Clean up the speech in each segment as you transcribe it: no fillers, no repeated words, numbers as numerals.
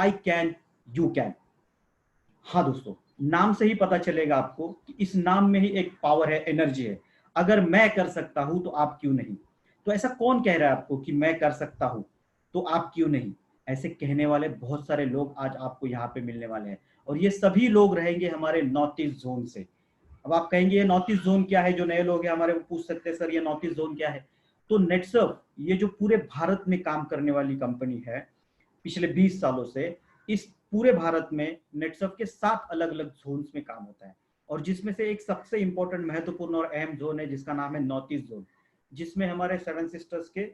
I can, you can. हाँ दोस्तों, नाम से ही पता चलेगा आपको कि इस नाम में ही एक पावर है, एनर्जी है। अगर मैं कर सकता हूं तो आप क्यों नहीं? तो ऐसा कौन कह रहा है आपको कि मैं कर सकता हूं तो आप क्यों नहीं? ऐसे कहने वाले बहुत सारे लोग आज आपको यहाँ पे मिलने वाले हैं, और ये सभी लोग रहेंगे हमारे नॉर्थ ईस्ट जोन से। अब आप कहेंगे ये नॉर्थ ईस्ट जोन क्या है? जो नए लोग हैं हमारे वो पूछ सकते हैं सर ये नॉर्थ ईस्ट जोन क्या है? तो नेटसर्फ ये जो पूरे भारत में काम करने वाली कंपनी है पिछले 20 सालों से, इस पूरे भारत में नेटसर्फ के 7 अलग अलग जोन्स में काम होता है, और जिसमें से एक सबसे इंपॉर्टेंट, महत्वपूर्ण और अहम जोन है जिसका नाम है नॉर्थ ईस्ट जोन, जिसमें हमारे सेवन सिस्टर्स के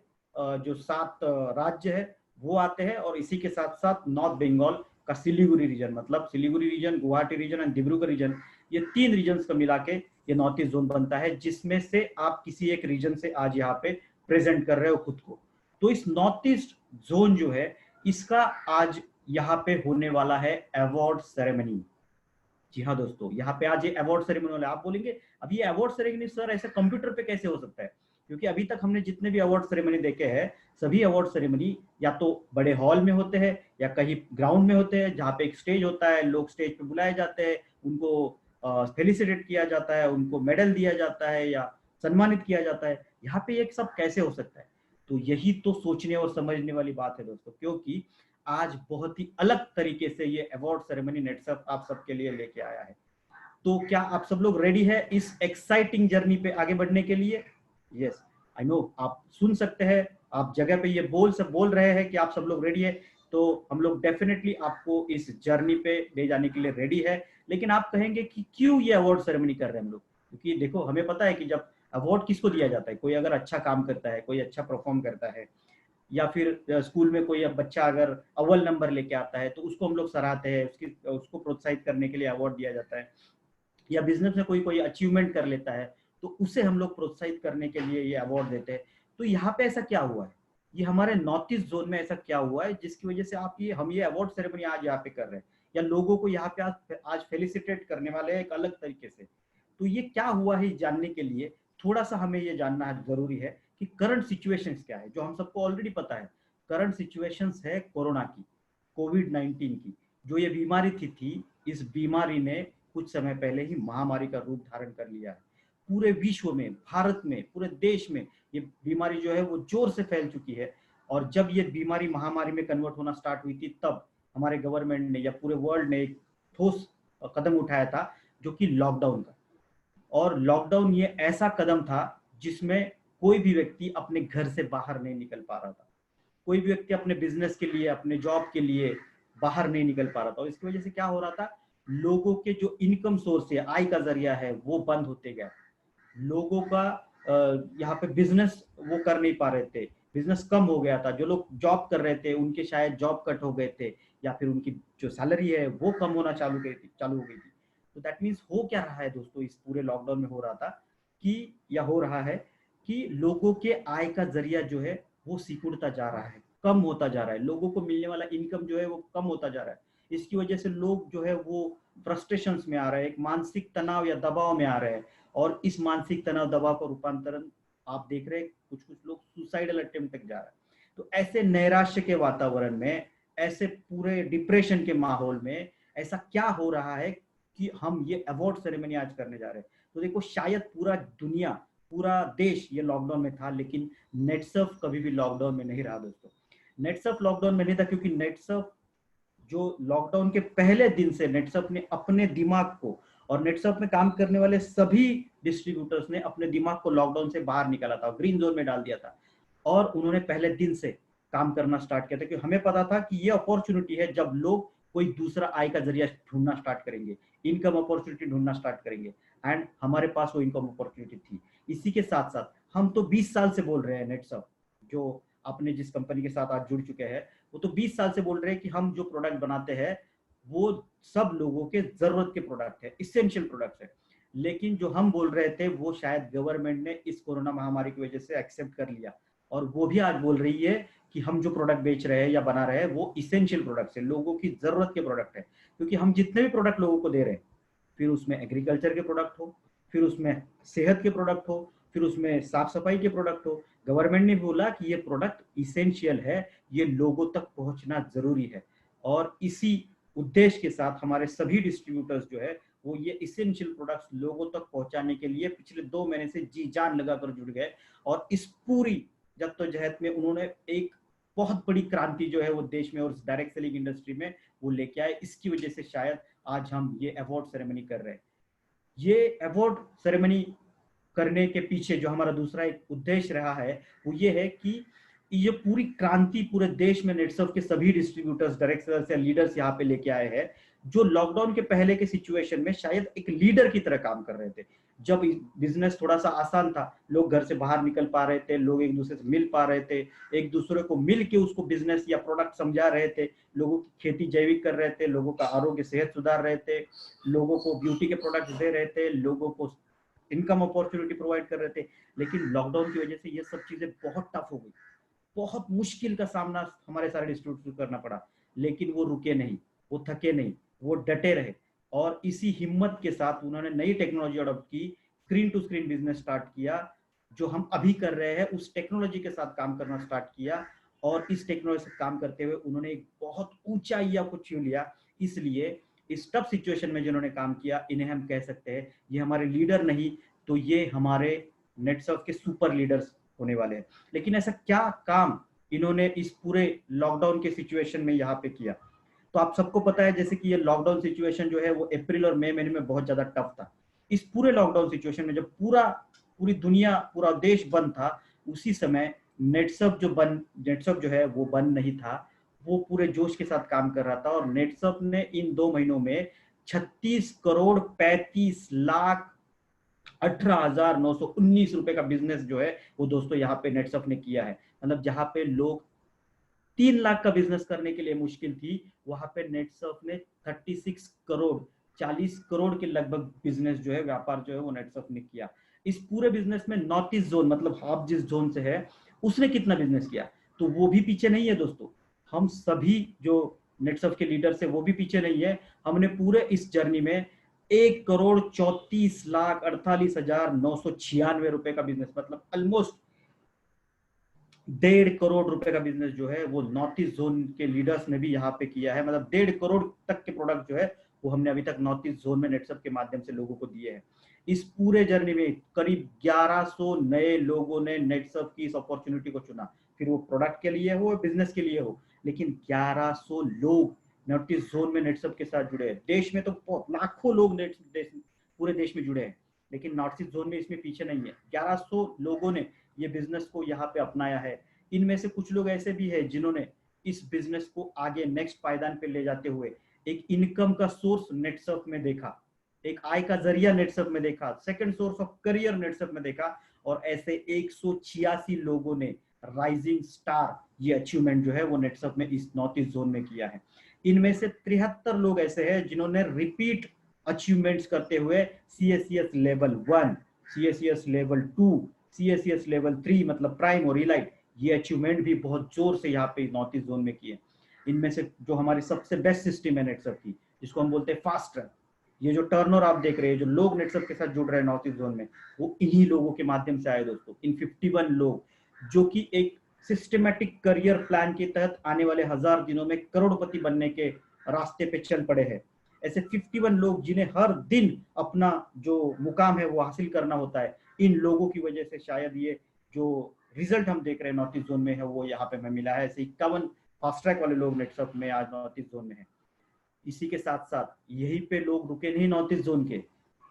जो 7 राज्य है वो आते हैं, और इसी के साथ साथ नॉर्थ बंगाल का सिलीगुड़ी रीजन, मतलब सिलीगुड़ी रीजन, गुवाहाटी रीजन और डिब्रूगढ़ रीजन, ये 3 रीजन को मिला के ये नॉर्थ ईस्ट जोन बनता है, जिसमें से आप किसी एक रीजन से आज यहाँ पे प्रेजेंट कर रहे हो खुद को। तो इस नॉर्थ ईस्ट जोन जो है, इसका आज यहाँ पे होने वाला है अवार्ड सेरेमनी। जी हाँ दोस्तों, यहाँ पे आज ये अवार्ड सेरेमनी वाला। आप बोलेंगे अब ये अवार्ड सेरेमनी सर ऐसे कंप्यूटर पे कैसे हो सकता है? क्योंकि अभी तक हमने जितने भी अवार्ड सेरेमनी देखे हैं, सभी अवार्ड सेरेमनी या तो बड़े हॉल में होते हैं या कहीं ग्राउंड में होते हैं, जहाँ पे एक स्टेज होता है, लोग स्टेज पे बुलाए जाते हैं, उनको फेलिसिटेट किया जाता है, उनको मेडल दिया जाता है या सम्मानित किया जाता है। यहाँ पे ये सब कैसे हो सकता है? तो यही तो सोचने और समझने वाली बात है दोस्तों, क्योंकि आज बहुत ही अलग तरीके से ये अवार्ड सेरेमनी नेटसर्फ आप सबके लिए लेके आया है। तो क्या आप सब लोग रेडी है इस एक्साइटिंग जर्नी पे आगे बढ़ने के लिए? यस, आई नो, आप सुन सकते हैं, आप जगह पे ये बोल रहे हैं कि आप सब लोग रेडी है। तो हम लोग डेफिनेटली आपको इस जर्नी पे ले जाने के लिए रेडी है। लेकिन आप कहेंगे कि क्यों ये अवार्ड सेरेमनी कर रहे हैं हम लोग? क्योंकि देखो, हमें पता है कि जब अवार्ड किसको दिया जाता है, कोई अगर अच्छा काम करता है, कोई अच्छा परफॉर्म करता है, या फिर स्कूल में कोई बच्चा अगर अव्वल नंबर लेके आता है तो उसको हम लोग सराहते हैं, उसको प्रोत्साहित करने के लिए अवार्ड दिया जाता है। या बिजनेस में कोई कोई अचीवमेंट कर लेता है तो उसे हम लोग प्रोत्साहित करने के लिए ये अवार्ड देते हैं। तो यहाँ पे ऐसा क्या हुआ है? ये हमारे नॉर्थ ईस्ट जोन में ऐसा क्या हुआ है जिसकी वजह से हम ये अवार्ड सेरेमनी आज यहाँ पे कर रहे हैं, या लोगों को यहाँ पे आज फेलिसिटेट करने वाले हैं एक अलग तरीके से? तो ये क्या हुआ है जानने के लिए थोड़ा सा हमें ये जानना जरूरी है कि करंट सिचुएशंस क्या है, जो हम सबको ऑलरेडी पता है। करंट सिचुएशंस है कोरोना की, कोविड-19 की। जो ये बीमारी थी, इस बीमारी ने कुछ समय पहले ही महामारी का रूप धारण कर लिया है। पूरे विश्व में, भारत में, पूरे देश में ये बीमारी जो है वो जोर से फैल चुकी है। और जब ये बीमारी महामारी में कन्वर्ट होना स्टार्ट हुई थी, तब हमारे गवर्नमेंट ने या पूरे वर्ल्ड ने एक ठोस कदम उठाया था, जो कि लॉकडाउन का। और लॉकडाउन ये ऐसा कदम था जिसमें कोई भी व्यक्ति अपने घर से बाहर नहीं निकल पा रहा था, कोई भी व्यक्ति अपने बिजनेस के लिए, अपने जॉब के लिए बाहर नहीं निकल पा रहा था। और इसकी वजह से क्या हो रहा था, लोगों के जो इनकम सोर्स है, आय का जरिया है, वो बंद होते गया। लोगों का यहाँ पे बिजनेस वो कर नहीं पा रहे थे, बिजनेस कम हो गया था। जो लोग जॉब कर रहे थे उनके शायद जॉब कट हो गए थे, या फिर उनकी जो सैलरी है वो कम होना चालू हो गई थी। तो दैट मीन्स हो क्या रहा है दोस्तों, इस पूरे लॉकडाउन में हो रहा था कि, या हो रहा है कि लोगों के आय का जरिया जो है वो सिकुड़ता जा रहा है, कम होता जा रहा है। लोगों को मिलने वाला इनकम जो है वो कम होता जा रहा है। इसकी वजह से लोग जो है वो फ्रस्ट्रेशंस में आ रहे हैं, एक मानसिक तनाव या दबाव में आ रहे हैं। और इस मानसिक तनाव दबाव का रूपांतरण आप देख रहे हैं, कुछ कुछ लोग सुसाइडल अटेम्प्ट तक जा रहे हैं। तो ऐसे नैराश्य के वातावरण में, ऐसे पूरे डिप्रेशन के माहौल में ऐसा क्या हो रहा है कि हम ये अवार्ड सेरेमनी आज करने जा रहे हैं? तो देखो, शायद पूरा दुनिया, पूरा देश ये लॉकडाउन में था, लेकिन नेटसर्फ कभी भी लॉकडाउन में नहीं रहा दोस्तों। नेटसर्फ लॉकडाउन में नहीं था, क्योंकि नेटसर्फ जो लॉकडाउन के पहले दिन से नेटसर्फ ने अपने दिमाग को, और नेटसर्फ में काम करने वाले सभी डिस्ट्रीब्यूटर्स ने अपने दिमाग को लॉकडाउन से बाहर निकाला था, ग्रीन जोन में डाल दिया था। और उन्होंने पहले दिन से काम करना स्टार्ट किया था, क्योंकि हमें पता था कि ये अपॉर्चुनिटी है जब लोग कोई दूसरा आय का जरिया ढूंढना स्टार्ट करेंगे, इनकम अपॉर्चुनिटी ढूंढना स्टार्ट करेंगे। एंड हमारे पास वो इनकम अपॉर्चुनिटी थी। इसी के साथ साथ हम तो 20 साल से बोल रहे हैं, नेटसर्फ जो आपने जिस कंपनी के साथ आज जुड़ चुके हैं, वो तो 20 साल से बोल रहे हैं कि हम जो प्रोडक्ट बनाते हैं वो सब लोगों के जरूरत के प्रोडक्ट है, इसेंशियल प्रोडक्ट है। लेकिन जो हम बोल रहे थे वो शायद गवर्नमेंट ने इस कोरोना महामारी की वजह से एक्सेप्ट कर लिया, और वो भी आज बोल रही है कि हम जो प्रोडक्ट बेच रहे हैं या बना रहे हैं वो इसेंशियल प्रोडक्ट्स है, लोगों की जरूरत के प्रोडक्ट है। क्योंकि हम जितने भी प्रोडक्ट लोगों को दे रहे हैं, फिर उसमें एग्रीकल्चर के प्रोडक्ट हो, फिर उसमें सेहत के प्रोडक्ट हो, फिर उसमें साफ सफाई के प्रोडक्ट हो, गवर्नमेंट ने बोला कि ये प्रोडक्ट इसेंशियल है, ये लोगों तक पहुंचना जरूरी है। और इसी उद्देश्य के साथ हमारे सभी डिस्ट्रीब्यूटर्स जो है वो ये इसेंशियल प्रोडक्ट्स लोगों तक पहुंचाने के लिए पिछले 2 महीने से जी जान लगाकर जुड़ गए। और इस पूरी जद्दोजहद में उन्होंने एक बहुत बड़ी क्रांति जो है वो देश में और डायरेक्ट सेलिंग इंडस्ट्री में वो लेके आए। इसकी वजह से शायद आज हम ये अवार्ड सेरेमनी कर रहे हैं। ये अवार्ड सेरेमनी करने के पीछे जो हमारा दूसरा एक उद्देश्य रहा है वो ये है कि ये पूरी क्रांति पूरे देश में नेटसर्फ के सभी डिस्ट्रीब्यूटर्स, डायरेक्टर्स या लीडर्स यहाँ पे लेके आए हैं, जो लॉकडाउन के पहले के सिचुएशन में शायद एक लीडर की तरह काम कर रहे थे। जब बिजनेस थोड़ा सा आसान था, लोग घर से बाहर निकल पा रहे थे, लोग एक दूसरे से मिल पा रहे थे, एक दूसरे को मिल के उसको बिजनेस या प्रोडक्ट समझा रहे थे, लोगों की खेती जैविक कर रहे थे, लोगों का आरोग्य सेहत सुधार रहे थे, लोगों को ब्यूटी के प्रोडक्ट्स दे रहे थे, लोगों को इनकम अपॉर्चुनिटी प्रोवाइड कर रहे थे। लेकिन लॉकडाउन की वजह से ये सब चीजें बहुत टफ हो गई, बहुत मुश्किल का सामना हमारे सारे डिस्ट्रीब्यूटर्स को करना पड़ा। लेकिन वो रुके नहीं, वो थके नहीं, वो डटे रहे और इसी हिम्मत के साथ उन्होंने नई टेक्नोलॉजी अडॉप्ट की, screen to screen business start किया। जो हम अभी कर रहे हैं उस टेक्नोलॉजी के साथ काम करना स्टार्ट किया और इस टेक्नोलॉजी से काम करते हुए उन्होंने एक बहुत ऊंचाइयों को छू लिया। इसलिए इस टफ सिचुएशन में जिन्होंने काम किया, इन्हें हम कह सकते हैं ये हमारे लीडर नहीं तो ये हमारे नेटसर्फ के सुपर लीडर्स होने वाले हैं। लेकिन ऐसा क्या काम इन्होंने इस पूरे लॉकडाउन के सिचुएशन में यहाँ पे किया? तो आप सबको पता है जैसे कि ये लॉकडाउन सिचुएशन जो है वो अप्रैल और मई महीने में बहुत ज्यादा टफ था। इस पूरे लॉकडाउन सिचुएशन में जब पूरी दुनिया, पूरा देश बंद था, उसी समय नेटसर्फ जो है वो बंद नहीं था, वो पूरे जोश के साथ काम कर रहा था। और नेटसर्फ ने इन 2 महीनों में 36 करोड़ 35 लाख 18,919 रुपए का बिजनेस जो है वो दोस्तों यहाँ पे नेटसर्फ ने किया है। मतलब जहां पे लोग 3 लाख का बिजनेस करने के लिए मुश्किल थी, वहां पे नेटसर्फ ने 36 करोड़ 40 करोड़ के लगभग बिजनेस जो है, व्यापार जो है वो नेटसर्फ ने किया। इस पूरे बिजनेस में नॉर्थ ईस्ट जोन, मतलब आप जिस जोन से है उसने कितना बिजनेस किया, तो वो भी पीछे नहीं है दोस्तों। हम सभी जो नेटसर्फ के लीडर है वो भी पीछे नहीं है। हमने पूरे इस जर्नी में 1,34,48,996 रुपए का बिजनेस, मतलब ऑलमोस्ट 1.5 करोड़ रुपए का बिजनेस जो है वो नॉर्थ ईस्ट जोन के लीडर्स ने भी यहाँ पे किया है। मतलब 1.5 करोड़ तक के प्रोडक्ट जो है वो हमने अभी तक नॉर्थ ईस्ट जोन में नेटसर्फ के माध्यम से लोगों को दिए हैं। इस पूरे जर्नी में करीब 1100 नए लोगों ने नेटसर्फ की इस अपॉर्चुनिटी को चुना, फिर वो प्रोडक्ट के लिए हो, बिजनेस के लिए हो। लेकिन 1100 लोग नॉर्थ ईस्ट जोन में नेटसर्फ के साथ जुड़े हैं। देश में तो लाखों लोग पूरे देश में जुड़े हैं, लेकिन नॉर्थ ईस्ट जोन में इसमें पीछे नहीं है। 1100 लोगों ने ये बिजनेस को यहाँ पे अपनाया है। इनमें से कुछ लोग ऐसे भी हैं जिन्होंने इस बिजनेस को आगे नेक्स्ट पायदान पे ले जाते हुए एक इनकम का सोर्स नेटसर्फ में देखा, एक आय का जरिया नेटसर्फ में देखा, second source of career Netsurf में देखा। और ऐसे 186 लोगों ने राइजिंग स्टार ये अचीवमेंट जो है वो नेटसर्फ में इस नॉर्थ ईस्ट जोन में किया है। इनमें से 73 लोग ऐसे हैं जिन्होंने रिपीट अचीवमेंट्स करते हुए CACS level 1, CACS level 2, CACS level 3 मतलब प्राइम और इलाइट, ये अचीवमेंट भी बहुत जोर से यहाँ पे नॉर्थ ईस्ट जोन में किए। इनमें से जो हमारी सबसे बेस्ट सिस्टम है नेटसर्फ की, जिसको हम बोलते हैं फास्ट ट्रैक, ये जो टर्नओवर आप देख रहे हैं, जो लोग नेटसर्फ के साथ जुड़ रहे हैं नॉर्थ ईस्ट जोन में, वो इन्हीं लोगों के माध्यम से आए दोस्तों। इन 51 लोग जो कि एक सिस्टमेटिक करियर प्लान के तहत आने वाले 1000 दिनों में करोड़पति बनने के रास्ते पे चल पड़े हैं। ऐसे 51 लोग जिन्हें हर दिन अपना जो मुकाम है वो हासिल करना होता है, इन लोगों की वजह से शायद ये जो रिजल्ट हम देख रहे हैं नॉर्थ ईस्ट जोन में है वो यहाँ पे हमें मिला है। ऐसे 51 फास्ट ट्रैक वाले लोग नेटसर्फ में आज नॉर्थ ईस्ट जोन में है। इसी के साथ साथ यहीं पे लोग रुके नहीं नॉर्थ ईस्ट जोन के,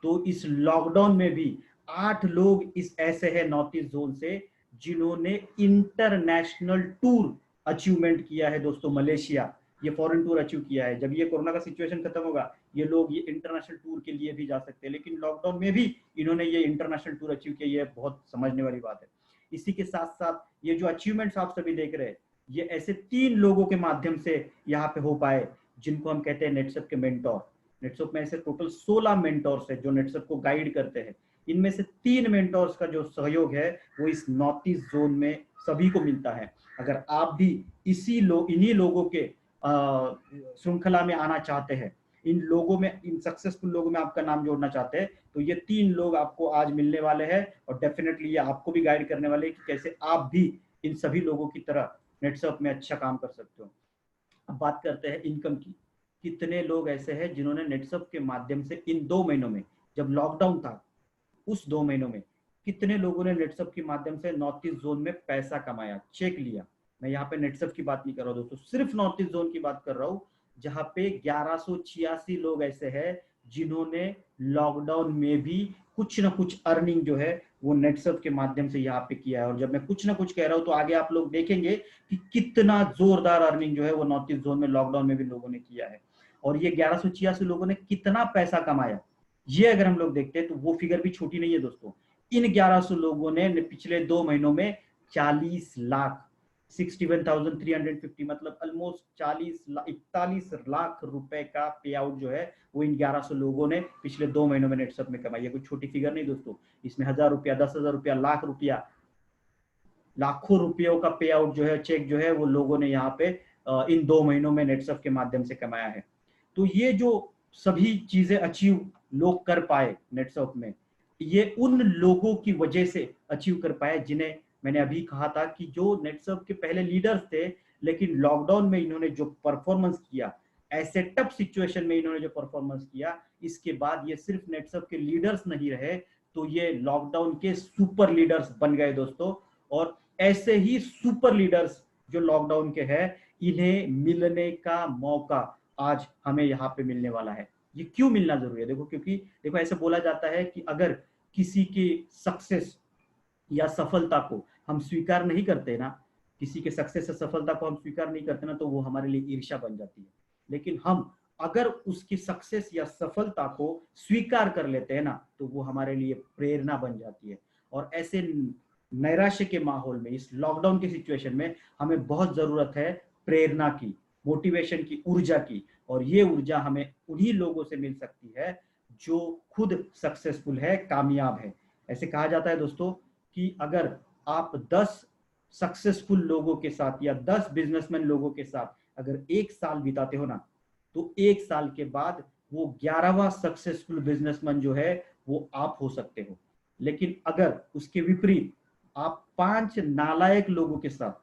तो इस लॉकडाउन में भी 8 लोग इस ऐसे हैं नॉर्थ ईस्ट जोन से जिन्होंने इंटरनेशनल टूर अचीवमेंट किया है दोस्तों। मलेशिया ये फॉरेन टूर अचीव किया है। जब ये कोरोना का सिचुएशन खत्म होगा, ये लोग ये इंटरनेशनल टूर के लिए भी जा सकते हैं, लेकिन लॉकडाउन में भी इन्होंने ये इंटरनेशनल टूर अचीव किया, ये बहुत समझने वाली बात है। इसी के साथ साथ ये जो अचीवमेंट्स आप सभी देख रहे हैं, ये ऐसे 3 लोगों के माध्यम से यहाँ पे हो पाए, जिनको हम कहते हैं नेटसर्फ के मेंटोर। नेटसर्फ में ऐसे टोटल 16 मेंटोर्स है जो नेटसर्फ को गाइड करते हैं। इनमें से 3 मेंटोर्स का जो सहयोग है वो इस नॉर्थ ईस्ट जोन में सभी को मिलता है। अगर आप भी इन्हीं लोगों के श्रृंखला में आना चाहते हैं, इन लोगों में, इन सक्सेसफुल लोगों में आपका नाम जोड़ना चाहते हैं, तो ये 3 लोग आपको आज मिलने वाले हैं और डेफिनेटली ये आपको भी गाइड करने वाले हैं कि कैसे आप भी इन सभी लोगों की तरह नेटसर्फ में अच्छा काम कर सकते हो। अब बात करते हैं इनकम की। कितने लोग ऐसे हैं जिन्होंने नेटसप के माध्यम से इन 2 महीनों में, जब लॉकडाउन था उस 2 महीनों में कितने लोगों ने नेटसप के माध्यम से नॉर्थ ईस्ट जोन में पैसा कमाया, चेक लिया। मैं यहाँ पे नेटसप की बात नहीं कर रहा हूँ दोस्तों, सिर्फ नॉर्थ ईस्ट जोन की बात कर रहा हूँ, जहाँ पे 1186 लोग ऐसे हैं जिन्होंने लॉकडाउन में भी कुछ ना कुछ अर्निंग जो है वो नेटसप के माध्यम से यहाँ पे किया है। और जब मैं कुछ ना कुछ कह रहा हूँ तो आगे आप लोग देखेंगे कि कितना जोरदार अर्निंग जो है वो नॉर्थ ईस्ट जोन में लॉकडाउन में भी लोगों ने किया है। और ये 1186 लोगों ने कितना पैसा कमाया, ये अगर हम लोग देखते हैं तो वो फिगर भी छोटी नहीं है दोस्तों। इन 1100 लोगों ने पिछले 2 महीनों में 40 लाख 61,350 मतलब ऑलमोस्ट 41 लाख रुपए का पे आउट जो है वो इन 1100 लोगों ने पिछले 2 महीनों में नेटसप में कमाई है। कोई छोटी फिगर नहीं दोस्तों, इसमें 1000 रुपया, 10,000 रुपया, लाख रुपया, लाखों रुपयों का पे आउट जो है, चेक जो है वो लोगों ने यहाँ पे इन 2 महीनों में नेटसप के माध्यम से कमाया है। तो ये जो सभी चीजें अचीव लोग कर पाए नेटसप में, ये उन लोगों की वजह से अचीव कर पाए जिन्हें मैंने अभी कहा था कि जो नेटसप के पहले लीडर्स थे, लेकिन लॉकडाउन में इन्होंने जो परफॉर्मेंस किया, ऐसे टफ सिचुएशन में इन्होंने जो परफॉर्मेंस किया, इसके बाद ये सिर्फ नेटसप के लीडर्स नहीं रहे, तो ये लॉकडाउन के सुपर लीडर्स बन गए दोस्तों। और ऐसे ही सुपर लीडर्स जो लॉकडाउन के हैं, इन्हें मिलने का मौका आज हमें यहाँ पे मिलने वाला है। ये क्यों मिलना जरूरी है? देखो, क्योंकि देखो ऐसे बोला जाता है कि अगर किसी की सक्सेस या सफलता को हम स्वीकार नहीं करते ना, किसी के सक्सेस या सफलता को हम स्वीकार नहीं करते ना, तो वो हमारे लिए ईर्ष्या बन जाती है। लेकिन हम अगर उसकी सक्सेस या सफलता को स्वीकार कर लेते हैं ना, तो वो हमारे लिए प्रेरणा बन जाती है। और ऐसे नैराश्य के माहौल में, इस लॉकडाउन की सिचुएशन में हमें बहुत जरूरत है प्रेरणा की, मोटिवेशन की, ऊर्जा की। और ये ऊर्जा हमें उन्हीं लोगों से मिल सकती है जो खुद सक्सेसफुल है, कामयाब है। ऐसे कहा जाता है दोस्तों कि अगर आप 10 सक्सेसफुल लोगों के साथ या 10 बिजनेसमैन लोगों के साथ अगर 1 साल बिताते हो ना, तो 1 साल के बाद वो 11वां सक्सेसफुल बिजनेसमैन जो है वो आप हो सकते हो। लेकिन अगर उसके विपरीत आप 5 नालायक लोगों के साथ,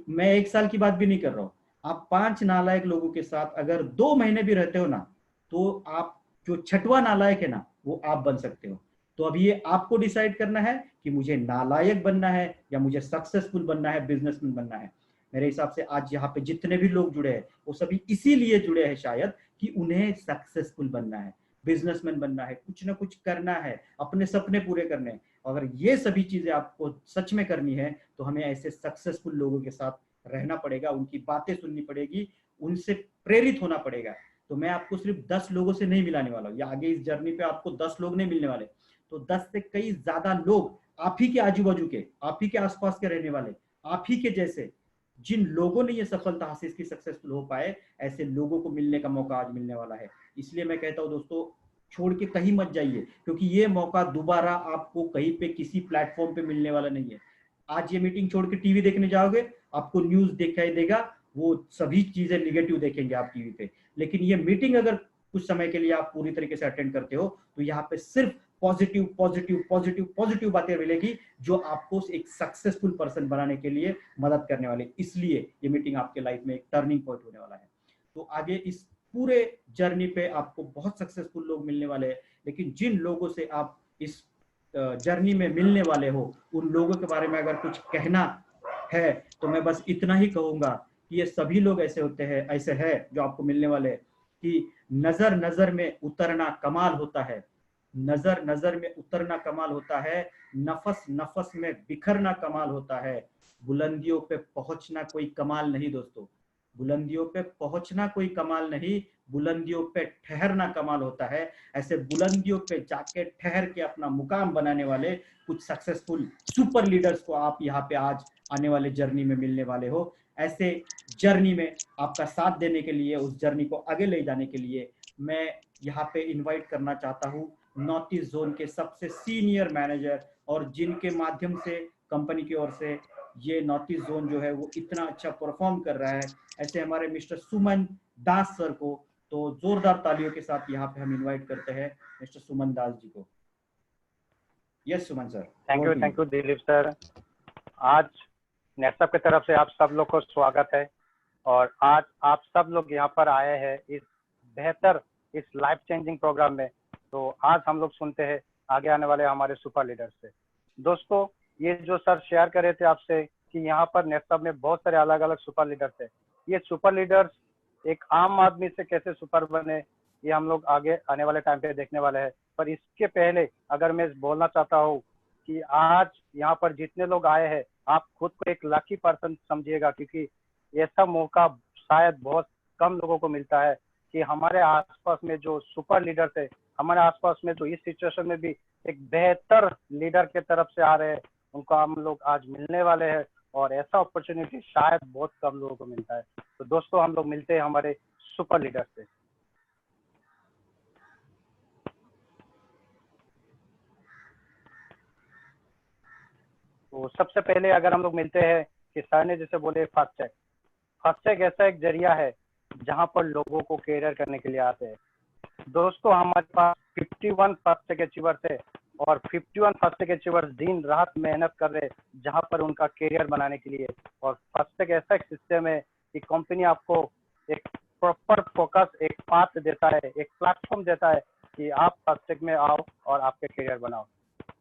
मैं 1 साल की बात भी नहीं कर रहा हूं, आप 5 नालायक लोगों के साथ अगर 2 महीने भी रहते हो ना, तो आप जो छठवां नालायक है ना, वो आप बन सकते हो। तो अभी ये आपको डिसाइड करना है कि मुझे नालायक बनना है या मुझे सक्सेसफुल बनना है, बिजनेसमैन बनना है। मेरे हिसाब से आज यहाँ पे जितने भी लोग जुड़े हैं वो सभी इसीलिए जुड़े हैं शायद कि उन्हें सक्सेसफुल बनना है, बिजनेसमैन बनना है, कुछ ना कुछ करना है, अपने सपने पूरे करने हैं। अगर ये सभी चीजें आपको सच में करनी है तो हमें ऐसे सक्सेसफुल लोगों के साथ रहना पड़ेगा, उनकी बातें सुननी पड़ेगी, उनसे प्रेरित होना पड़ेगा। तो मैं आपको सिर्फ 10 लोगों से नहीं मिलाने वाला हूँ, या आगे इस जर्नी पे आपको 10 लोग नहीं मिलने वाले, तो 10 से कई ज्यादा लोग आप ही के आजू बाजू के, आप ही के आसपास के रहने वाले, आप ही के जैसे, जिन लोगों ने ये सफलता हासिल की, सक्सेसफुल हो पाए, ऐसे लोगों को मिलने का मौका आज मिलने वाला है। इसलिए मैं कहता हूं दोस्तों, छोड़ के कहीं मत जाइए, क्योंकि ये मौका दोबारा आपको कहीं पे किसी प्लेटफॉर्म पे मिलने वाला नहीं है। आज ये मीटिंग छोड़ के टीवी देखने जाओगे, आपको न्यूज दिखाई देगा, वो सभी चीजें निगेटिव देखेंगे आप टीवी पे। लेकिन ये मीटिंग अगर कुछ समय के लिए आप पूरी तरीके से अटेंड करते हो, तो यहाँ पे सिर्फ पॉजिटिव पॉजिटिव पॉजिटिव पॉजिटिव बातें मिलेगी, जो आपको एक सक्सेसफुल पर्सन बनाने के लिए मदद करने वाले। इसलिए ये मीटिंग आपके लाइफ में एक टर्निंग पॉइंट होने वाला है। तो आगे इस पूरे जर्नी पे आपको बहुत सक्सेसफुल लोग मिलने वाले हैं, लेकिन जिन लोगों से आप इस जर्नी में मिलने वाले हो, उन लोगों के बारे में अगर कुछ कहना है तो मैं बस इतना ही कहूंगा कि ये सभी लोग ऐसे होते हैं, ऐसे हैं जो आपको मिलने वाले हैं कि नजर नजर में उतरना कमाल होता है, नजर नजर में उतरना कमाल होता है, नफस नफस में बिखरना कमाल होता है, बुलंदियों पे पहुंचना कोई कमाल नहीं दोस्तों, बुलंदियों पे पहुंचना कोई कमाल नहीं, बुलंदियों पे ठहरना कमाल होता है। ऐसे बुलंदियों पे जाके ठहर के अपना मुकाम बनाने वाले कुछ सक्सेसफुल सुपर लीडर्स को आप यहाँ पे आज आने वाले जर्नी में मिलने वाले हो। ऐसे जर्नी में आपका साथ देने के लिए, उस जर्नी को आगे ले जाने के लिए मैं यहाँ पे इनवाइट करना चाहता हूँ नॉर्थ ईस्ट जोन के सबसे सीनियर मैनेजर, और जिनके माध्यम से कंपनी की ओर से ये नॉर्थ ईस्ट जोन जो है वो इतना अच्छा परफॉर्म कर रहा है, ऐसे हमारे मिस्टर सुमन दास सर को। तो जोरदार तालियों के साथ यहाँ पे हम इनवाइट करते हैं मिस्टर सुमन दास जी को। Yes Suman sir. Thank you Dilip sir. आज नेटसप की तरफ से आप सब लोग को स्वागत है। और आज आप सब लोग यहाँ पर आए हैं इस बेहतर, इस लाइफ चेंजिंग प्रोग्राम में। तो आज हम लोग सुनते हैं आगे आने वाले हमारे सुपर लीडर से। दोस्तों, ये जो सर शेयर कर रहे थे आपसे कि यहाँ पर नेक्सब में बहुत सारे अलग अलग सुपर लीडर्स है, ये सुपर लीडर्स एक आम आदमी से कैसे सुपर बने, ये हम लोग आगे आने वाले टाइम पे देखने वाले हैं। पर इसके पहले अगर मैं बोलना चाहता हूँ कि आज यहाँ पर जितने लोग आए हैं, आप खुद को एक लकी पर्सन समझिएगा, क्योंकि ऐसा मौका शायद बहुत कम लोगों को मिलता है कि हमारे आसपास में जो सुपर लीडर्स है, हमारे आसपास में जो इस सिचुएशन में भी एक बेहतर लीडर के तरफ से आ रहे हैं, उनको हम लोग आज मिलने वाले हैं। और ऐसा अपॉर्चुनिटी शायद बहुत कम लोगों को मिलता है। तो दोस्तों, हम लोग मिलते हैं हमारे सुपर लीडर से। तो सबसे पहले अगर हम लोग मिलते हैं कि सर ने जैसे बोले फास्ट टैग। फास्ट टैग ऐसा एक जरिया है जहां पर लोगों को कैरियर करने के लिए आते हैं। दोस्तों, हमारे पास 51 फास्ट टैग अचीवर्स है और 51 फास्ट टैग अचीवर्स दिन रात मेहनत कर रहे हैं जहां पर उनका कैरियर बनाने के लिए। और फास्ट टैग ऐसा एक सिस्टम है कि कंपनी आपको एक प्रॉपर फोकस, एक पाथ देता है, एक प्लेटफॉर्म देता है कि आप फास्ट टैग में आओ और आपके कैरियर बनाओ।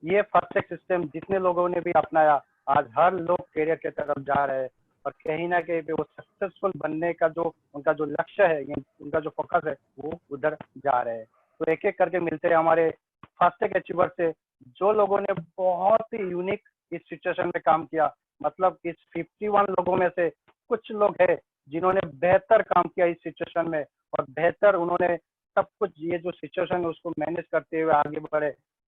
ये फास्ट टैग सिस्टम जितने लोगों ने भी अपनाया, आज हर लोग कैरियर की तरफ जा रहे हैं और कहीं ना कहीं पे वो सक्सेसफुल बनने का जो उनका जो लक्ष्य है, उनका जो फोकस है, वो उधर जा रहे हैं। तो एक एक करके मिलते हैं हमारे फास्ट टैग अचीवर से, जो लोगों ने बहुत ही यूनिक इस सिचुएशन में काम किया। मतलब इस 51 लोगों में से कुछ लोग हैं जिन्होंने बेहतर काम किया इस सिचुएशन में, और बेहतर उन्होंने सब कुछ, ये जो सिचुएशन है उसको मैनेज करते हुए आगे बढ़े।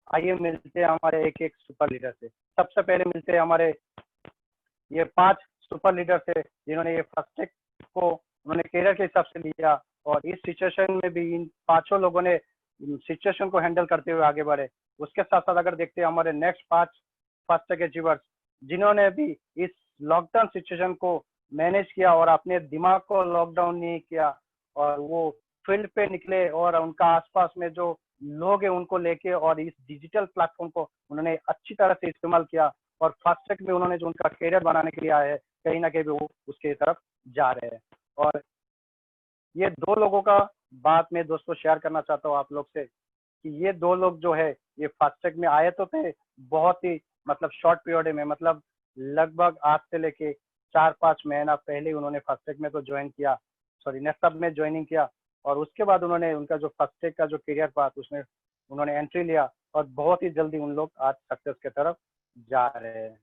आइए मिलते हैं हमारे एक एक सुपर लीडर से। सबसे पहले मिलते हैं हमारे ये 5 सुपर लीडर से जिन्होंने ये फास्ट टैग को उन्होंने कैरियर के हिसाब से लिया, और इस सिचुएशन में भी इन पांचों लोगों ने सिचुएशन को हैंडल करते हुए आगे बढ़े। उसके साथ साथ अगर देखते हैं हमारे नेक्स्ट 5 फास्ट टैग अचीवर्स जिन्होंने भी इस लॉकडाउन सिचुएशन को मैनेज किया और अपने दिमाग को लॉकडाउन नहीं किया, और वो फील्ड पे निकले और उनका आसपास में जो लोग हैं उनको लेके और इस डिजिटल प्लेटफॉर्म को उन्होंने अच्छी तरह से इस्तेमाल किया, और फास्ट टैग में उन्होंने जो उनका कैरियर बनाने के लिए आए हैं, कहीं ना कहीं वो उसके तरफ जा रहे हैं। और ये 2 लोगों का बात मैं दोस्तों शेयर करना चाहता हूँ आप लोग से कि ये 2 लोग जो है ये फास्ट टैग में आए तो थे बहुत ही मतलब शॉर्ट पीरियड में, मतलब लगभग आज से लेके 4-5 महीना पहले उन्होंने फास्ट टैग में तो ज्वाइन किया, सॉरी नेक्सब में ज्वाइनिंग किया, और उसके बाद उन्होंने उनका जो फास्ट टैग का जो करियर पाथ उसमें उन्होंने एंट्री लिया, और बहुत ही जल्दी उन लोग आज सक्सेस की तरफ जा रहे हैं।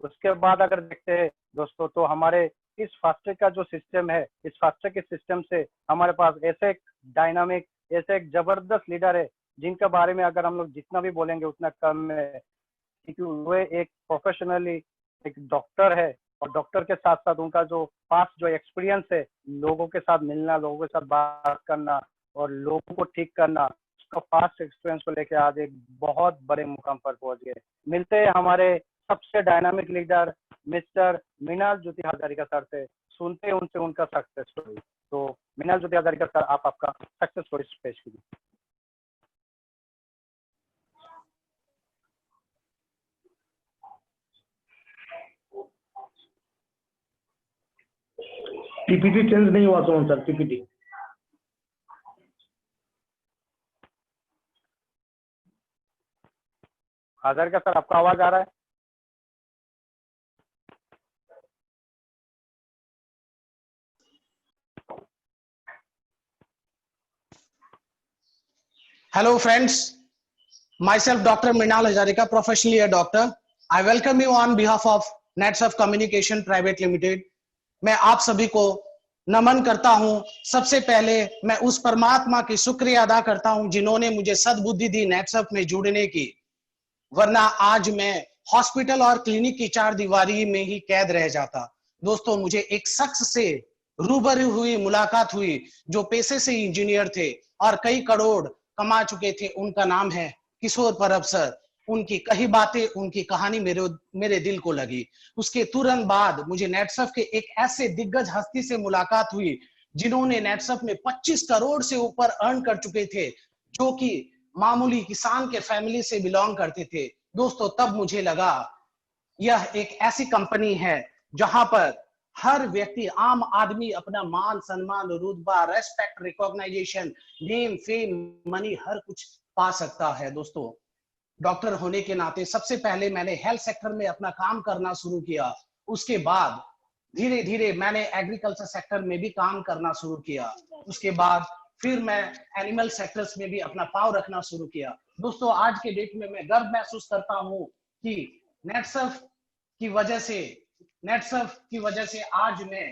उसके बाद अगर देखते हैं दोस्तों, तो हमारे इस फास्टैग का जो सिस्टम है, इस फास्टैग के सिस्टम से हमारे पास ऐसे एक डायनामिक, ऐसे एक जबरदस्त लीडर है जिनके बारे में अगर हम लोग जितना भी बोलेंगे उतना कम है, क्योंकि वो एक प्रोफेशनली एक डॉक्टर है, और डॉक्टर के साथ साथ उनका जो पास्ट जो एक्सपीरियंस है, लोगों के साथ मिलना, लोगों के साथ बात करना और लोगों को ठीक करना, उसका पास्ट एक्सपीरियंस को लेके आज एक बहुत बड़े मुकाम पर पहुंच गए। मिलते हैं हमारे सबसे डायनामिक लीडर मिस्टर मृणाल ज्योति हजारिका सर से, सुनते हैं उनसे उनका सक्सेस स्टोरी। तो मृणाल ज्योति हजारिका सर, आप आपका सक्सेस स्टोरी पेश कीजिए। पीपीटी चेंज नहीं हुआ तो सर, पीपीटी हजारिका सर, आपका आवाज आ रहा है? Hello friends, myself Dr. Mrinal Hajarika, professionally a doctor. I welcome you on behalf of NetSurf Communication Private Limited. मैं आप सभी को नमन करता हूं। सबसे पहले मैं उस परमात्मा की शुक्रिया अदा करता हूं जिन्होंने मुझे सद्बुद्धि दी नेटसर्फ में जुड़ने की, वरना आज मैं हॉस्पिटल और क्लिनिक की 4 दीवारी में ही कैद रह जाता। दोस्तों, मुझे एक शख्स से रूबरू हुई, मुलाकात हुई जो पेशे से इंजीनियर थे और कई करोड़ कमा चुके थे। उनका नाम है किशोर परब सर। उनकी कई बातें, उनकी कहानी मेरे दिल को लगी। उसके तुरंत बाद मुझे नेटसर्फ के एक ऐसे दिग्गज हस्ती से मुलाकात हुई जिन्होंने नेटसर्फ में 25 करोड़ से ऊपर अर्न कर चुके थे, जो कि मामूली किसान के फैमिली से बिलोंग करते थे। दोस्तों, तब मुझे लगा यह एक ऐसी कंपनी है जहां पर हर व्यक्ति, आम आदमी अपना मान सम्मान, रुतबा, respect, recognition, name, fame, money, हर कुछ पा सकता है। दोस्तों, डॉक्टर होने के नाते सबसे पहले मैंने हेल्थ सेक्टर में अपना काम करना शुरू किया। उसके बाद धीरे धीरे मैंने एग्रीकल्चर सेक्टर में भी काम करना शुरू किया। उसके बाद फिर मैं एनिमल सेक्टर्स में भी अपना पाव रखना शुरू किया। दोस्तों, आज के डेट में मैं गर्व महसूस करता हूं कि नेटसर्फ की वजह से आज मैं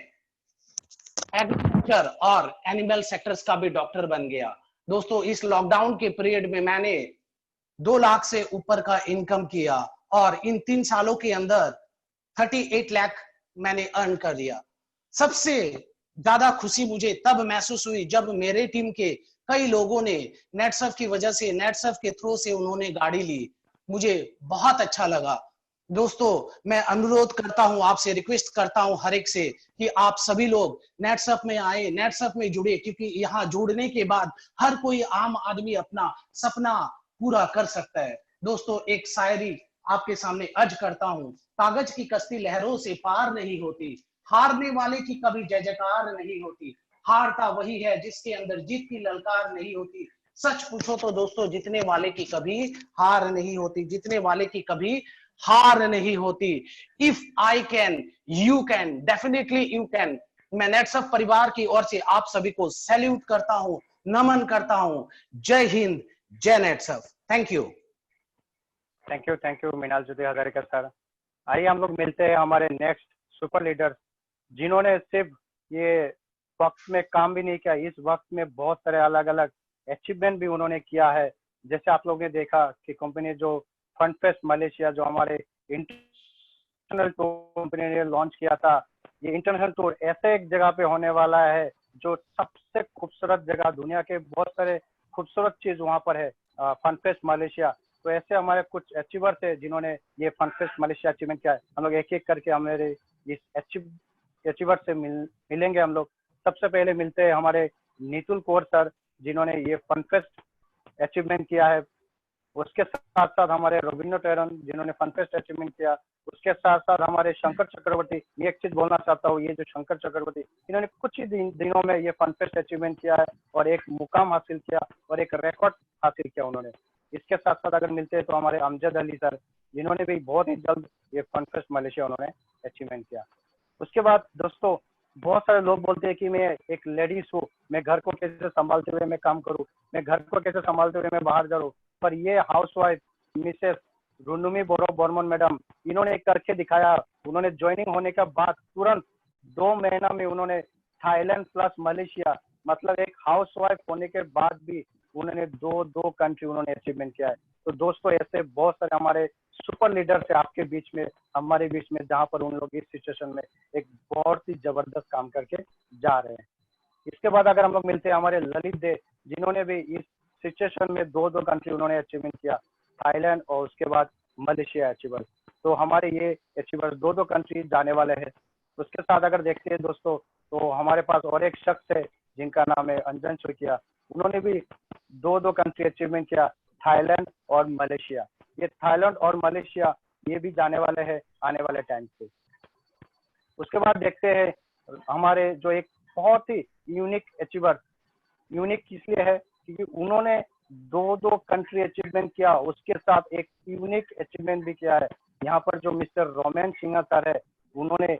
एग्रीकल्चर और एनिमल सेक्टर्स का भी डॉक्टर बन गया। दोस्तों, इस लॉकडाउन के पीरियड में मैंने 2 लाख से ऊपर का इनकम किया और इन 3 सालों के अंदर 38 लाख मैंने अर्न कर दिया। सबसे ज्यादा खुशी मुझे तब महसूस हुई जब मेरे टीम के कई लोगों ने नेटसर्फ की वजह से, नेटसर्फ के थ्रू से उन्होंने गाड़ी ली। मुझे बहुत अच्छा लगा। दोस्तों, मैं अनुरोध करता हूं, आपसे रिक्वेस्ट करता हूं हर एक से कि आप सभी लोग नेटसर्फ में आए, नेटसर्फ में जुड़े, क्योंकि यहाँ जुड़ने के बाद हर कोई आम आदमी अपना सपना पूरा कर सकता है। दोस्तों, एक शायरी आपके सामने अर्ज करता हूं। कागज की कश्ती लहरों से पार नहीं होती, हारने वाले की कभी जय जयकार नहीं होती, हारता वही है जिसके अंदर जीत की ललकार नहीं होती। सच पूछो तो दोस्तों, जीतने वाले की कभी हार नहीं होती, जीतने वाले की कभी हार नहीं होती। If I can, you can, definitely you can. मैं नेटसर्फ परिवार की ओर से आप सभी को सैल्यूट करता हूं, नमन करता हूं। Jai Hind, Jai Netsurf. Thank you. Thank you Minal Jyoti Hazarika sir. आइए हम लोग मिलते हैं हमारे नेक्स्ट सुपर लीडर्स, जिन्होंने सिर्फ ये वक्त में काम भी नहीं किया, इस वक्त में बहुत सारे अलग अलग अचीवमेंट भी उन्होंने किया है। जैसे आप लोगों ने देखा कि कंपनी जो फंड फेस्ट मलेशिया, जो हमारे इंटरनेशनल कंपनी ने लॉन्च किया था, ये इंटरनेशनल टूर ऐसे एक जगह पे होने वाला है जो सबसे खूबसूरत जगह, दुनिया के बहुत सारे खूबसूरत चीज वहां पर है, फन फेस्ट मलेशिया। तो ऐसे हमारे कुछ अचीवर्स है जिन्होंने ये फन फेस्ट मलेशिया अचीवमेंट किया है। हम लोग एक एक करके हमारे इस अचीवर से मिलेंगे। हम लोग सबसे पहले मिलते हैं हमारे नीतुल कौर सर, जिन्होंने ये फन फेस्ट अचीवमेंट किया है। उसके साथ साथ हमारे रविंद्र टेरन, जिन्होंने फन फेस्ट अचीवमेंट किया। उसके साथ साथ हमारे शंकर चक्रवर्ती। ये एक चीज बोलना चाहता हूँ, ये जो शंकर चक्रवर्ती, इन्होंने कुछ ही दिनों में ये फन फेस्ट अचीवमेंट किया है और एक मुकाम हासिल किया और एक रिकॉर्ड हासिल किया उन्होंने। इसके साथ साथ अगर मिलते हैं तो हमारे अमजद अली सर, जिन्होंने भी बहुत ही जल्द ये फन फेस्ट मलेशिया उन्होंने अचीवमेंट किया। उसके बाद दोस्तों, बहुत सारे लोग बोलते हैं कि मैं एक लेडीज हूँ, मैं घर को कैसे संभालते हुए मैं काम करूँ, मैं घर को कैसे संभालते हुए मैं बाहर जाऊँ। पर ये हाउसवाइफ मिसेस रुनुमी बोरो बर्मन मैडम, इन्होंने करके दिखाया। उन्होंने ज्वाइनिंग होने के बाद तुरंत 2 महीना में उन्होंने थाईलैंड प्लस मलेशिया, मतलब एक हाउसवाइफ होने के बाद भी उन्होंने दो कंट्री उन्होंने अचीवमेंट किया है। तो दोस्तों, ऐसे बहुत सारे हमारे सुपर लीडर्स है आपके बीच में, हमारे बीच में, जहाँ पर उन लोग इस सिचुएशन में एक बहुत ही जबरदस्त काम करके जा रहे हैं। इसके बाद अगर हम लोग मिलते हैं हमारे ललित दे, जिन्होंने भी इस सिचुएशन में दो कंट्री उन्होंने अचीवमेंट किया, थाईलैंड और उसके बाद मलेशिया अचीवर। तो हमारे ये अचीवर दो कंट्री जाने वाले हैं। उसके साथ अगर देखते हैं दोस्तों, तो हमारे पास और एक शख्स है जिनका नाम है अंजन सुकिया। उन्होंने भी दो कंट्री अचीवमेंट किया, थाईलैंड और मलेशिया। ये थाईलैंड और मलेशिया ये भी जाने वाले हैं आने वाले टाइम पे। उसके बाद देखते हैं हमारे जो एक बहुत ही यूनिक अचीवर, यूनिक इसलिए है क्योंकि उन्होंने दो कंट्री अचीवमेंट किया, उसके साथ एक यूनिक अचीवमेंट भी किया है। यहाँ पर जो मिस्टर रोमन सिंह सर है, उन्होंने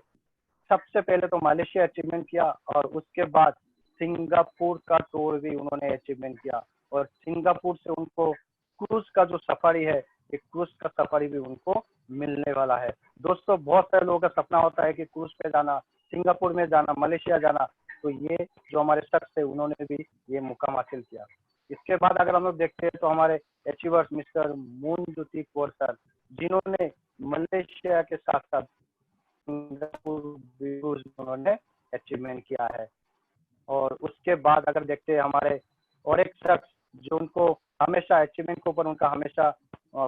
सबसे पहले तो मलेशिया अचीवमेंट किया और उसके बाद सिंगापुर का टूर भी उन्होंने अचीवमेंट किया। और सिंगापुर से उनको क्रूज का जो सफारी है, एक क्रूज का सफारी भी उनको मिलने वाला है। दोस्तों, बहुत सारे लोगों का सपना होता है कि क्रूज पे जाना, सिंगापुर में जाना, मलेशिया जाना। तो ये जो हमारे शख्स है, उन्होंने भी ये मुकाम हासिल किया। इसके बाद अगर हम लोग देखते हैं तो हमारे अचीवर्स मिस्टर मून ज्योति कौर सर, जिन्होंने मलेशिया के साथ साथ सिंगापुर उन्होंने अचीवमेंट किया है। और उसके बाद अगर देखते हैं हमारे और एक शख्स जो उनको हमेशा अचीवमेंट के ऊपर उनका हमेशा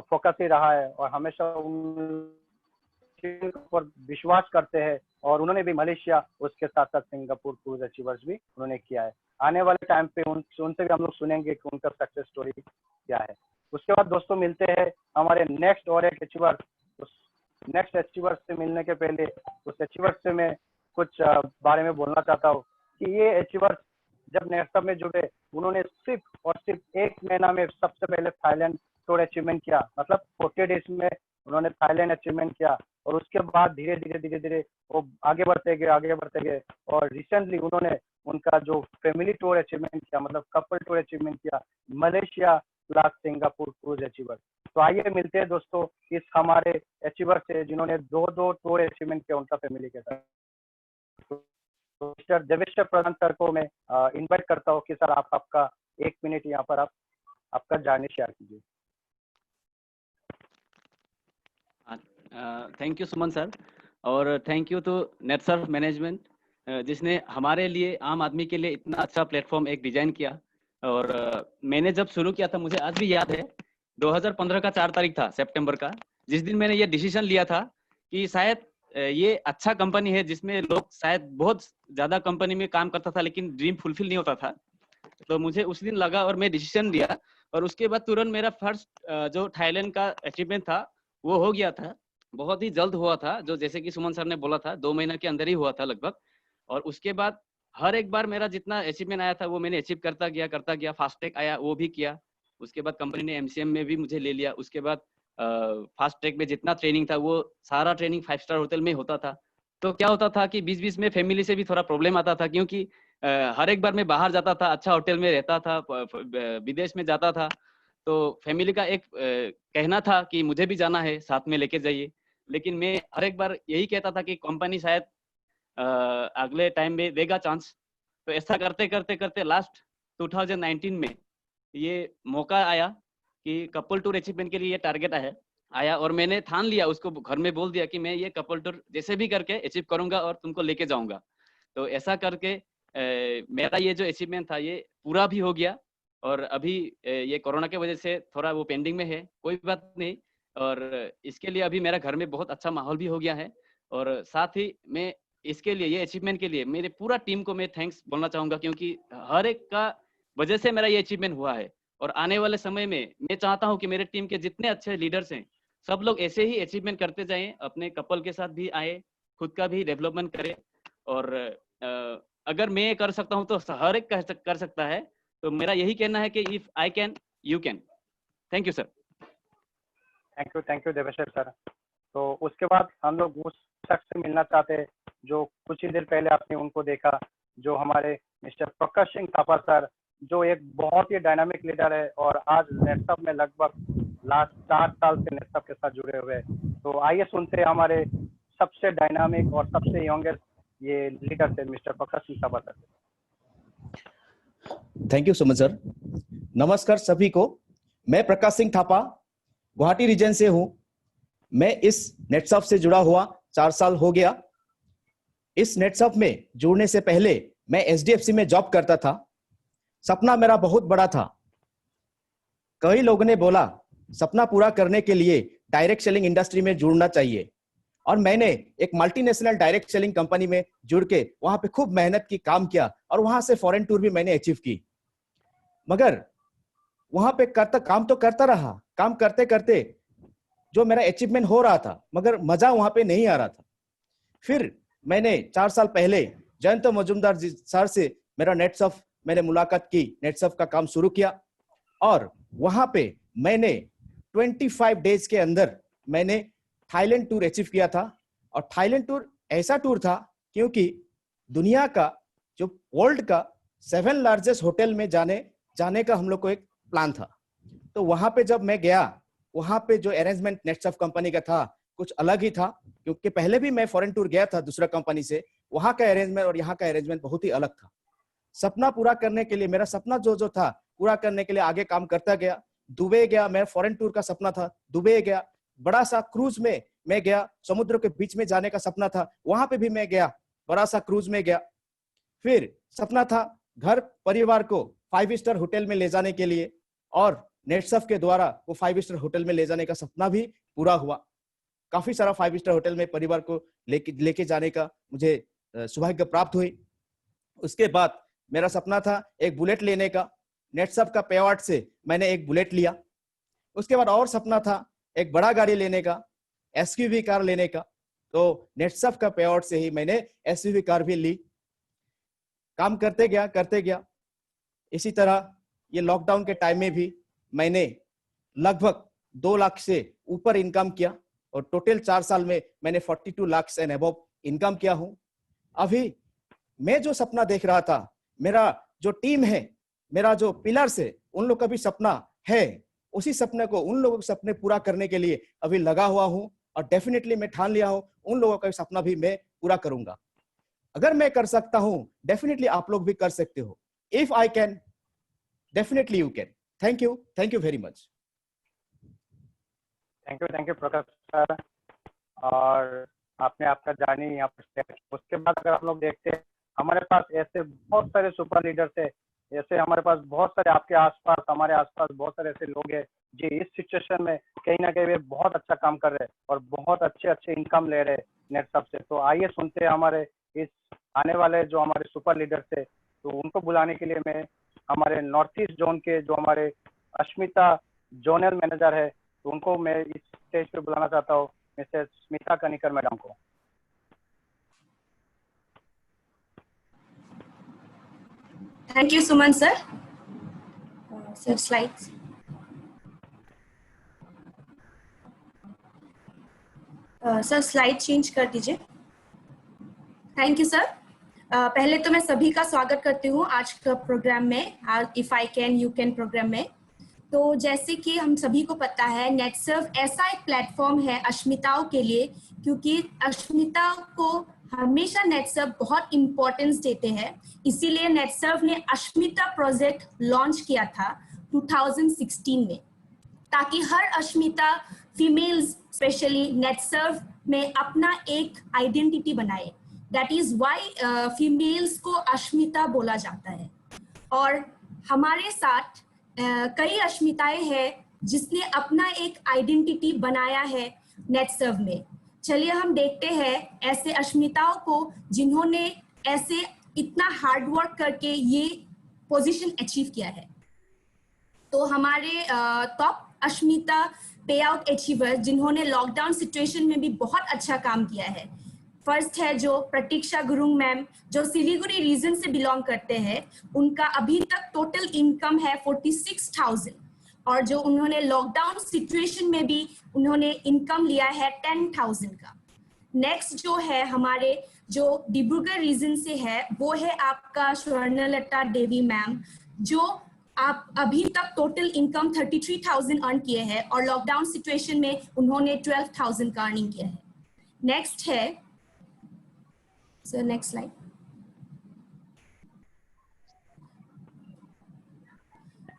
फोकस ही रहा है और हमेशा पर विश्वास करते हैं, और उन्होंने भी मलेशिया, उसके साथ साथ सिंगापुर क्रूज अचीवर्स भी उन्होंने किया है। आने वाले टाइम पे उनसे भी हम लोग सुनेंगे कि उनका सक्सेस स्टोरी क्या है। उसके बाद दोस्तों मिलते हैं हमारे नेक्स्ट और एक अचीवर। उस नेक्स्ट अचीवर से मिलने के पहले उस अचीवर से मैं कुछ बारे में बोलना चाहता हूँ कि ये अचीवर्स जब नेटसब में जुड़े, उन्होंने सिर्फ और सिर्फ 1 महीना में सबसे पहले थाईलैंड टूर अचीवमेंट किया, मतलब 40 डेज में उन्होंने थाईलैंड अचीवमेंट किया। और उसके बाद धीरे धीरे वो आगे बढ़ते गए और रिसेंटली उन्होंने उनका जो फैमिली टूर अचीवमेंट किया, मतलब कपल टूर अचीवमेंट किया, Malaysia plus Singapore cruise achiever. तो आइए मिलते हैं दोस्तों इस हमारे अचीवर से जिन्होंने 2 टूर अचीवमेंट किया उनका फैमिली के साथ। तो मिस्टर देवेश्वर प्रधान सर को मैं इनवाइट करता हूँ कि सर आप आपका 1 मिनट यहाँ पर आप आपका जर्नी शेयर कीजिए। थैंक यू सुमन सर, और thank you to Netsurf management जिसने हमारे लिए, आम आदमी के लिए इतना अच्छा प्लेटफॉर्म एक डिजाइन किया। और मैंने जब शुरू किया था, मुझे आज भी याद है 2015 का 4 तारीख था सितंबर का, जिस दिन मैंने ये डिसीजन लिया था कि शायद ये अच्छा कंपनी है जिसमें लोग शायद बहुत ज्यादा कंपनी में काम करता था लेकिन ड्रीम फुलफिल नहीं होता था। तो मुझे उस दिन लगा और मैं डिसीजन लिया, और उसके बाद तुरंत मेरा फर्स्ट जो थाईलैंड का अचीवमेंट था वो हो गया था। बहुत ही जल्द हुआ था, जो जैसे कि सुमन सर ने बोला था 2 महीना के अंदर ही हुआ था लगभग। और उसके बाद हर एक बार मेरा जितना अचीवमेंट आया था वो मैंने अचीव करता गया। फास्टैग आया वो भी किया, उसके बाद कंपनी ने एमसीएम में भी मुझे ले लिया। उसके बाद फास्ट ट्रैक में जितना ट्रेनिंग था वो सारा ट्रेनिंग 5 स्टार होटल में होता था। तो क्या होता था कि बीच बीच में फैमिली से भी थोड़ा प्रॉब्लम आता था, क्योंकि हर एक बार मैं बाहर जाता था, अच्छा होटल में रहता था, विदेश में जाता था, तो फैमिली का एक कहना था कि मुझे भी जाना है, साथ में लेके जाइए। लेकिन मैं हर एक बार यही कहता था कि कंपनी शायद अगले टाइम में देगा चांस। तो ऐसा करते करते करते लास्ट 2019 में ये मौका आया कि कपल टूर अचीवमेंट के लिए ये टारगेट आया, और मैंने ठान लिया, उसको घर में बोल दिया कि मैं ये कपल टूर जैसे भी करके अचीव करूंगा और तुमको लेके जाऊंगा। तो ऐसा करके मेरा ये जो अचीवमेंट था ये पूरा भी हो गया। और अभी ये कोरोना के वजह से थोड़ा वो पेंडिंग में है, कोई बात नहीं। और इसके लिए अभी मेरा घर में बहुत अच्छा माहौल भी हो गया है। और साथ ही मैं इसके लिए, ये अचीवमेंट के लिए मेरे पूरा टीम को मैं थैंक्स बोलना चाहूंगा, क्योंकि हर एक का वजह से मेरा ये अचीवमेंट हुआ है। और आने वाले समय में मैं चाहता हूं कि मेरे टीम के जितने अच्छे लीडर्स हैं सब लोग ऐसे ही अचीवमेंट करते जाएं, अपने कपल के साथ भी आए, खुद का भी डेवलपमेंट करें। और अगर मैं कर सकता हूं तो हर एक कर सकता है। तो मेरा यही कहना है कि if I can you can. Thank you sir. Thank you Deveshwar sir. तो उसके बाद हम लोग उस शख्स से मिलना चाहते हैं जो कुछ ही देर पहले आपने उनको देखा, जो हमारे मिस्टर प्रकाश सिंह थापा सर, जो एक बहुत ही डायनामिक लीडर है और आज नेटसब में लगभग लास्ट 4 साल से नेटसब के साथ जुड़े हुए हैं। तो आइए सुनते हैं हमारे सबसे डायनामिक और सबसे यंगेस्ट ये लीडर थे mister Prakash Singh Thapa sir. Thank you Suman sir. नमस्कार सभी को। मैं प्रकाश सिंह थापा गुवाहाटी रीजन से हूं। मैं इस नेटसब से जुड़ा हुआ 4 साल हो गया। इस नेटसब में जुड़ने से पहले मैं एचडीएफसी में जॉब करता था। सपना मेरा बहुत बड़ा था। कई लोगों ने बोला सपना पूरा करने के लिए डायरेक्ट सेलिंग इंडस्ट्री में जुड़ना चाहिए, और मैंने एक मल्टीनेशनल डायरेक्ट सेलिंग कंपनी में जुड़ के वहां पे खूब मेहनत की, काम किया, और वहां से फॉरेन टूर भी मैंने अचीव की। मगर वहां पे काम तो करता रहा, काम करते करते जो मेरा अचीवमेंट हो रहा था मगर मजा वहां पे नहीं आ रहा था। फिर मैंने 4 साल पहले जयंत मजुमदार जी सर से मेरा नेटसब मैंने मुलाकात की, नेटसब का काम शुरू किया, और वहां पे मैंने 25 डेज के अंदर मैंने थाईलैंड टूर अचीव किया था। और थाईलैंड टूर ऐसा टूर था क्योंकि दुनिया का जो वर्ल्ड का 7 लार्जेस्ट होटल में जाने का हम लोग को एक प्लान था। तो वहां पे जब मैं गया, वहां पे जो अरेंजमेंट नेटसब कंपनी का था कुछ अलग ही था, क्योंकि पहले भी मैं फॉरेन टूर गया था दूसरा कंपनी से। वहां का अरेंजमेंट और यहाँ का अरेंजमेंट बहुत ही अलग था। सपना पूरा करने के लिए, मेरा सपना जो था पूरा करने के लिए आगे काम करता गया। दुबई गया, मेरा फॉरेन टूर का सपना था, दुबई गया। बड़ा सा क्रूज में मैं गया, समुद्र के बीच में जाने का सपना था, वहां पे भी मैं गया, बड़ा सा क्रूज में गया। फिर सपना था घर परिवार को 5 स्टार होटल में ले जाने के लिए, और नेटसब के द्वारा वो 5 स्टार होटल में ले जाने का सपना भी पूरा हुआ। काफी सारा 5 स्टार होटल में परिवार को लेके जाने का मुझे सौभाग्य प्राप्त हुई। उसके बाद मेरा सपना था एक बुलेट लेने का। नेटसब का पे अवार्ड से मैंने एक बुलेट लिया। उसके बाद और सपना था एक बड़ा गाड़ी लेने का, एसयूवी कार लेने का। तो नेटसर्फ का पे आउट से ही मैंने एसयूवी कार भी ली। काम करते गया। इसी तरह ये लॉकडाउन के टाइम में भी मैंने लगभग 2 लाख से ऊपर इनकम किया और टोटल 4 साल में मैंने 42 लाख एंड अबव इनकम किया हूं। अभी मैं जो सपना देख रहा था, मेरा जो टीम है, मेरा जो पिलर्स है, उन लोग का भी सपना है, उसी सपने को, उन लोगों के सपने पूरा करने के लिए अभी लगा हुआ हूं और डेफिनेटली मैं ठान लिया हूं उन लोगों का सपना भी मैं पूरा करूंगा। अगर मैं कर सकता हूं, डेफिनेटली आप लोग भी कर सकते हो। If I can, definitely you can. Thank you very much. Thank you Prakash sir. और आपने आपका जानी यहाँ पर, उसके बाद अगर आप लोग देखते हैं हमारे पास ऐसे बहुत सारे सुपर लीडर्स है, ऐसे हमारे पास बहुत सारे आपके आसपास, हमारे आसपास बहुत सारे ऐसे लोग हैं जो इस सिचुएशन में कहीं ना कहीं वे बहुत अच्छा काम कर रहे हैं और बहुत अच्छे इनकम ले रहे हैं नेटसर्फ से। तो आइए सुनते हैं हमारे इस आने वाले जो हमारे सुपर लीडर्स है, तो उनको बुलाने के लिए मैं हमारे नॉर्थ ईस्ट जोन के जो हमारे अश्मिता जोनल मैनेजर है, तो उनको मैं इस स्टेज पे बुलाना चाहता हूँ, मिसेस स्मिता कनिकर मैडम को। Thank you Suman sir. Sir slides. Sir slide change कर दीजिए। Thank you sir. पहले तो मैं सभी का स्वागत करती हूँ आज का प्रोग्राम में, if I can you can program में। तो जैसे कि हम सभी को पता है, नेटसर्फ ऐसा एक प्लेटफॉर्म है अश्मिताओं के लिए, क्योंकि अश्मिता को हमेशा नेटसर्फ बहुत इम्पोर्टेंस देते हैं। इसीलिए नेटसर्फ ने अश्मिता प्रोजेक्ट लॉन्च किया था 2016 में, ताकि हर अश्मिता फीमेल्स स्पेशली नेटसर्फ में अपना एक आइडेंटिटी बनाए। दैट इज व्हाई फीमेल्स को अश्मिता बोला जाता है। और हमारे साथ कई अश्मिताएं हैं जिसने अपना एक आइडेंटिटी बनाया है नेटसर्फ में। चलिए हम देखते हैं ऐसे अश्मिताओं को जिन्होंने ऐसे इतना हार्ड वर्क करके ये पोजीशन अचीव किया है। तो हमारे टॉप अश्मिता पे आउट अचीवर जिन्होंने लॉकडाउन सिचुएशन में भी बहुत अच्छा काम किया है, फर्स्ट है जो प्रतीक्षा गुरुंग मैम, जो सिलीगुड़ी रीजन से बिलोंग करते हैं। उनका अभी तक टोटल इनकम है 46,000 और जो उन्होंने लॉकडाउन सिचुएशन में भी उन्होंने इनकम लिया है 10,000 का। नेक्स्ट जो है हमारे जो डिब्रूगढ़ रीजन से है, वो है आपका स्वर्णलता देवी मैम, जो आप अभी तक टोटल इनकम 33,000 अर्न किए हैं और लॉकडाउन सिचुएशन में उन्होंने 12,000 का अर्निंग किया है। नेक्स्ट है सर, नेक्स्ट स्लाइड।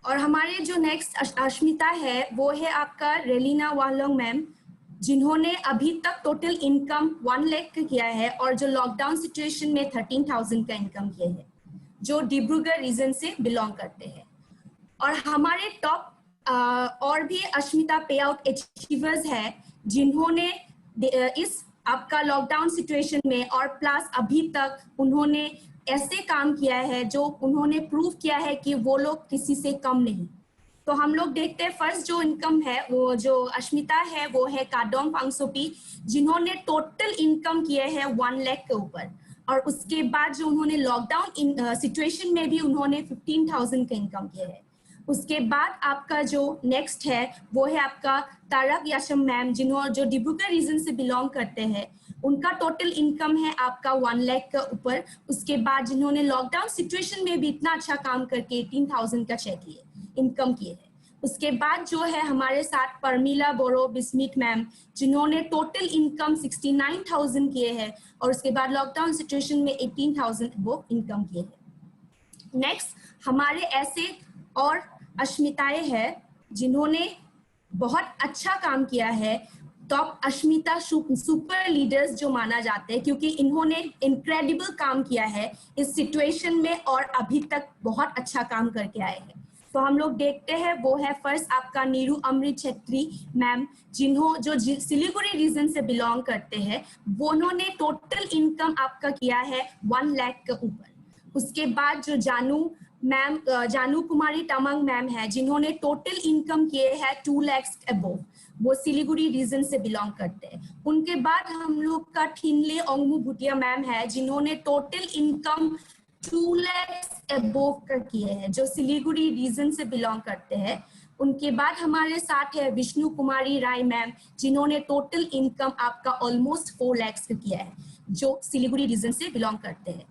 और हमारे जो नेक्स्ट अश्मिता है वो है आपका रेलिना वालोंग मैम, जिन्होंने अभी तक टोटल इनकम 1 लाख किया है और जो लॉकडाउन सिचुएशन में 13,000 का इनकम किया है, जो डिब्रूगढ़ रीजन से बिलोंग करते हैं। और हमारे टॉप और भी अश्मिता पे आउट अचीवर्स है जिन्होंने इस आपका लॉकडाउन सिचुएशन में और प्लस अभी तक उन्होंने ऐसे काम किया है जो उन्होंने प्रूव किया है कि वो लोग किसी से कम नहीं। तो हम लोग देखते हैं फर्स्ट जो इनकम है, वो जो अश्मिता है वो है काडोंग पांगसोपी, जिन्होंने टोटल इनकम किए हैं 1 लाख के ऊपर। और उसके बाद जो उन्होंने लॉकडाउन सिचुएशन में भी उन्होंने 15,000 का इनकम किया है। उसके बाद आपका जो नेक्स्ट है वो है आपका तारक याशम मैम, जो डिब्रूगढ़ रीजन से बिलोंग करते हैं। उनका टोटल इनकम है आपका 1 लाख का ऊपर। उसके बाद जिन्होंने लॉकडाउन सिचुएशन में भी इतना अच्छा काम करके 18,000 का चेक किए इनकम किए है। उसके बाद जो है हमारे साथ परमिला बोरो बिस्मिट मैम, जिन्होंने टोटल इनकम 69,000 किए हैं और उसके बाद लॉकडाउन सिचुएशन में 18,000 वो इनकम किए हैं। नेक्स्ट हमारे ऐसे और अश्मिताएं हैं जिन्होंने बहुत अच्छा काम किया है, टॉप अश्मिता सुपर लीडर्स जो माना जाते हैं, क्योंकि इन्होंने इनक्रेडिबल काम किया है इस सिचुएशन में और अभी तक बहुत अच्छा काम करके आए हैं। तो हम लोग देखते हैं वो है फर्स्ट आपका नीरू अमृत छेत्री मैम, जो सिलीगुड़ी रीजन से बिलोंग करते हैं। वो उन्होंने टोटल इनकम आपका किया है 1 लाख के ऊपर। उसके बाद जो जानू कुमारी तमंग मैम है, जिन्होंने टोटल इनकम किए हैं 2 लाख अबोव। वो सिलीगुड़ी रीजन से बिलोंग करते हैं। उनके बाद हम लोग का ठिनले ओंगमू भुटिया मैम है, जिन्होंने टोटल इनकम 2 लाख अबोव का किए हैं, जो सिलीगुड़ी रीजन से बिलोंग करते हैं। उनके बाद हमारे साथ है विष्णु कुमारी राय मैम, जिन्होंने टोटल इनकम आपका ऑलमोस्ट 4 लाख का किया है, जो सिलीगुड़ी रीजन से बिलोंग करते हैं।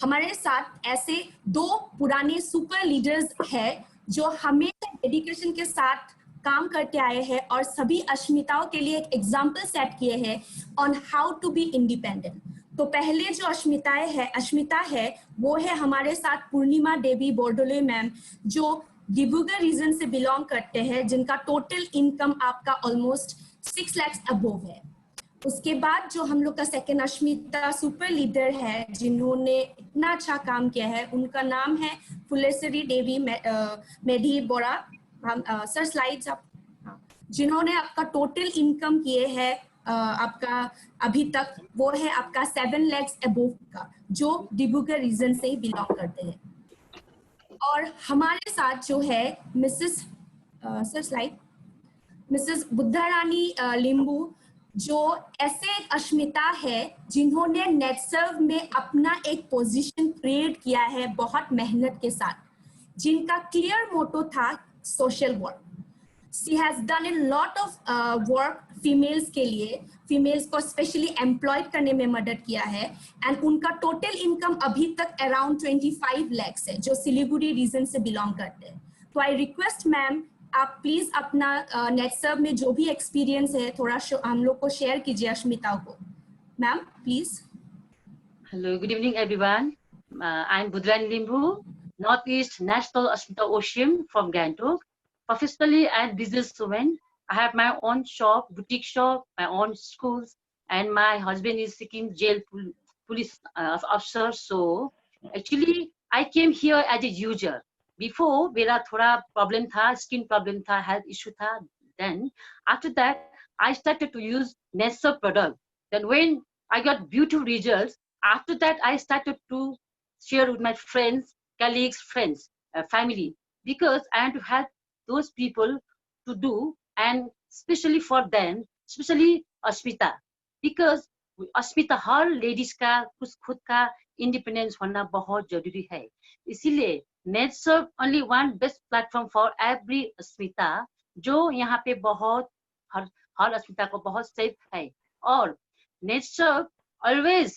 हमारे साथ ऐसे 2 पुराने सुपर लीडर्स हैं जो हमेशा डेडिकेशन के साथ काम करते आए हैं और सभी अश्मिताओं के लिए एक एग्जाम्पल सेट किए हैं on how to be independent. तो पहले जो अश्मिता है वो है हमारे साथ पूर्णिमा देवी बोर्डोले मैम, जो डिब्रूगढ़ रीजन से बिलोंग करते हैं, जिनका टोटल इनकम आपका ऑलमोस्ट 6 लाख अबोव है। उसके बाद जो हम लोग का सेकेंड अश्मिता सुपर लीडर है, जिन्होंने इतना अच्छा काम किया है, उनका नाम है फुलेश्वरी देवी मेधी बोरा। सर स्लाइड्स आप, जिन्होंने आपका टोटल इनकम किए है आपका अभी तक वो है आपका 7 लाख अबोव का, जो डिब्रूगढ़ रीजन से ही बिलोंग करते हैं। और हमारे साथ जो है Mrs sir slide Mrs Buddha Rani Limbu, जो ऐसे अश्मिता है जिन्होंने नेटसर्व में अपना एक पोजीशन क्रिएट किया है बहुत मेहनत के साथ, जिनका क्लियर मोटो था social work. She has done a lot of work females के लिए, फीमेल्स को स्पेशली एम्प्लॉयड करने में मदद किया है, एंड उनका टोटल इनकम अभी तक अराउंड 25 लाख है, जो सिलीगुड़ी रीजन से बिलोंग करते हैं। तो आई रिक्वेस्ट मैम, आप प्लीज अपना नेटसर्व में जो भी एक्सपीरियंस है थोड़ा हम लोग को शेयर कीजिए अश्मिता को। Ma'am please. Hello, good evening everyone. I'm Budran Limbu, Northeast National Asmita Ocean from Gantok. Professionally, I'm businesswoman. I have my own shop, boutique shop, my own schools, and my husband is seeking jail police officer. So actually, I came here as a user. Before, मेरा थोड़ा problem था, skin problem था, health issue था. Then after that, I started to use Netsurf product. Then when I got beautiful results, after that I started to share with my friends, colleagues, friends, family, because I want to help those people to do, and especially for them, especially Ashmita, because Ashmita her ladies का कुछ खुद का independence होना बहुत जरूरी है। इसीलिए Netsurf only one best platform for every अस्मिता, जो यहाँ पे बहुत हर अस्मिता को बहुत सेफ है। और नेटसर्व always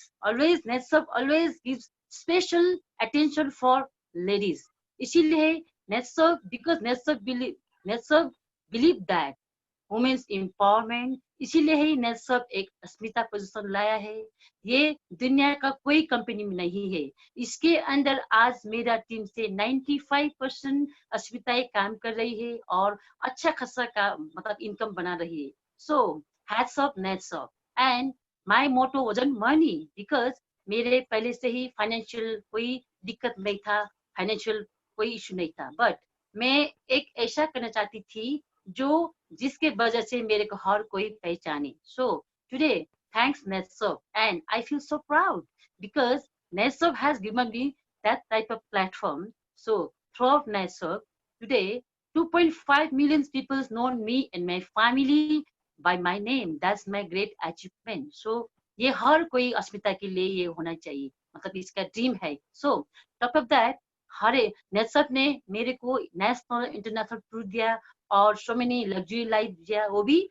gives special attention for ladies. इसीलिए नेटसर्व, because नेटसर्व believe that women's empowerment, इसीलिए ही नेटसर्व एक अस्मिता पोजीशन लाया है। ये दुनिया का कोई कंपनी में नहीं है। इसके अंदर आज मेरा टीम से 95% अस्मिताएं काम कर रही है और अच्छा खासा का मतलब इनकम बना रही है। So hats off Netsurf. And my motto wasn't money, because मेरे पहले से ही फाइनेंशियल कोई दिक्कत नहीं था, फाइनेंशियल कोई इशू नहीं था, बट मैं एक ऐसा करना चाहती थी जो जिसके वजह से मेरे को हर कोई पहचाने। So today thanks Netsurf, and I feel so proud because Netsurf has given me that type of platform. So throughout Netsurf today 2.5 million people know me and my family by my name. That's my great achievement. So ये हर कोई अस्मिता के लिए ये होना चाहिए, मतलब इसका dream है। सो टॉप ऑफ दैट हर नेटसर्व ने मेरे को नेशनल इंटरनेशनल टूर दिया और सो मेनी लग्जरी लाइफ दिया, वो भी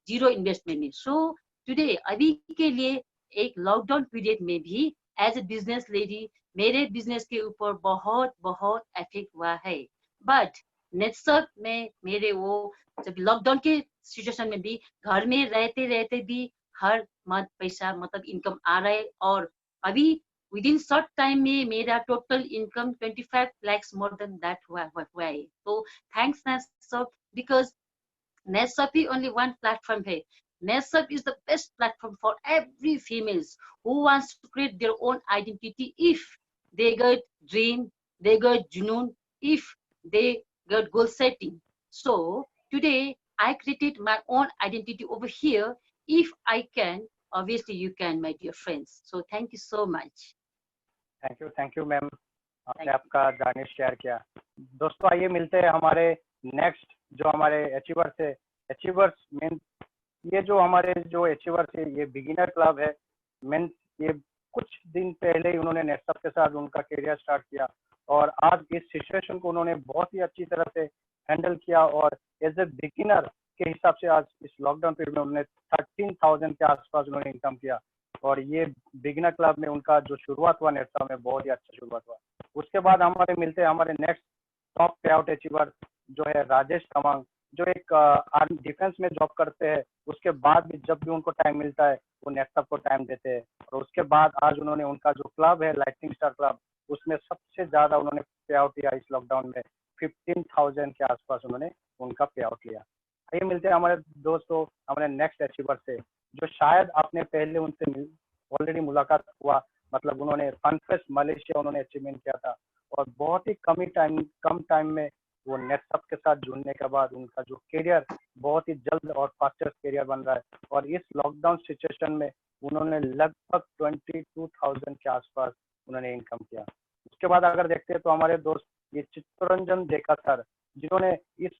जीरो इन्वेस्टमेंट में। सो टुडे अभी के लिए एक लॉकडाउन पीरियड में भी एज ए बिजनेस लेडी मेरे बिजनेस के ऊपर बहुत इफेक्ट हुआ है, बट नेटसर्व में मेरे वो जब लॉकडाउन के सिचुएशन में भी घर में रहते भी हर मंथ पैसा मतलब इनकम आ रहा है, और अभी विद इन शॉर्ट टाइम में मेरा total income 25 lakhs more than that हुआ है। तो थैंक्स नेटसर्व, बिकॉज नेटसर्व ही ओनली वन प्लेटफॉर्म है। Netsurf is the best platform for every females who wants to create their own identity if they got dream, they got junoon, if they got goal setting. So today I created my own identity over here. If I can, obviously you can, my dear friends. So thank you so much. Thank you ma'am, आपने आपका जाने share किया। दोस्तों आइए मिलते हैं हमारे next जो हमारे अचीवर्स है अचीवर्स मीन ये जो हमारे जो अचीवर्स है ये बिगिनर क्लब है। मीन ये कुछ दिन पहले ही उन्होंने नेटसप के साथ उनका करियर स्टार्ट किया और आज इस सिचुएशन को उन्होंने बहुत ही अच्छी तरह से हैंडल किया और एज ए बिगिनर के हिसाब से आज इस लॉकडाउन पीरियड में उन्होंने 13,000 के आसपास उन्होंने इनकम किया और ये बिगिनर क्लब में उनका जो शुरुआत हुआ नेटसप में बहुत ही अच्छा शुरुआत हुआ। उसके बाद हमारे मिलते हैं हमारे नेक्स्ट टॉप पे आउट अचीवर जो है राजेश तमांग, जो एक आर्मी डिफेंस में जॉब करते हैं। उसके बाद भी जब भी उनको टाइम मिलता है वो नेटसप को टाइम देते हैं और उसके बाद आज उन्होंने उनका जो क्लब है लाइटनिंग स्टार क्लब उसमें सबसे ज्यादा उन्होंने पे आउट लिया इस लॉकडाउन में 15,000 के आसपास उन्होंने उनका पे आउट लिया। आइए मिलते हैं हमारे दोस्तों हमारे नेक्स्ट अचीवर से जो शायद आपने पहले उनसे ऑलरेडी मुलाकात हुआ, मतलब उन्होंने फनफेस्ट मलेशिया उन्होंने अचीवमेंट किया था और बहुत ही कम टाइम में वो नेटसप के साथ जुड़ने के बाद उनका जो करियर बहुत ही जल्द और फास्टेस्ट करियर बन रहा है और इस लॉकडाउन सिचुएशन में उन्होंने लगभग 22,000 के आसपास उन्होंने इनकम किया। उसके बाद अगर देखते हैं तो हमारे दोस्त ये चित्तरंजन देखा सर, जिन्होंने इस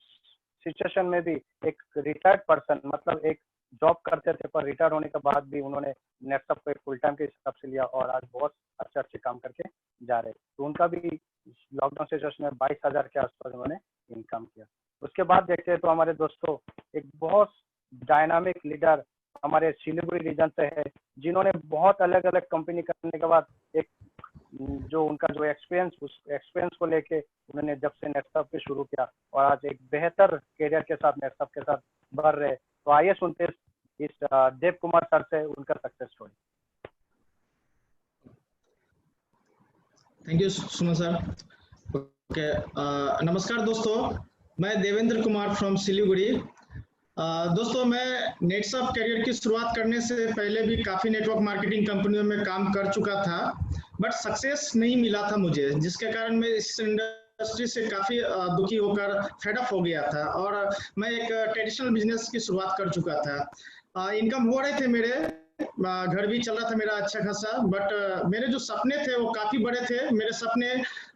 सिचुएशन में भी एक रिटायर्ड पर्सन मतलब एक जॉब करते थे पर रिटायर होने के बाद भी उन्होंने नेटसप को एक फुल टाइम के हिसाब से लिया और आज बहुत अच्छे काम करके जा रहे हैं। तो उनका भी लॉकडाउन सिचुएशन में 22,000 के आसपास उन्होंने इनकम किया। उसके बाद देखते हैं तो हमारे दोस्तों एक बहुत डायनामिक लीडर हमारे सिलीगुड़ी रीजन से है, जिन्होंने बहुत अलग अलग कंपनी करने के बाद एक जो उनका जो एक्सपीरियंस उस एक्सपीरियंस को लेके उन्होंने जब से नेटसप पे शुरू किया और आज एक बेहतर करियर के साथ नेटसप के साथ बढ़ रहे। तो आइए सुनते इस देव कुमार सर से उनका success story. Thank you Suman sir. Okay, नमस्कार दोस्तों, मैं देवेंद्र कुमार फ्रॉम सिलीगुड़ी। दोस्तों मैं नेटसप करियर की शुरुआत करने से पहले भी काफ़ी नेटवर्क मार्केटिंग कंपनियों में काम कर चुका था, बट सक्सेस नहीं मिला था मुझे, जिसके कारण मैं इस इंडस्ट्री से काफ़ी दुखी होकर फेड अप हो गया था और मैं एक ट्रेडिशनल बिजनेस की शुरुआत कर चुका था। इनकम हो रहे थे, मेरे घर भी चल रहा था मेरा अच्छा खासा, बट मेरे जो सपने थे वो काफ़ी बड़े थे। मेरे सपने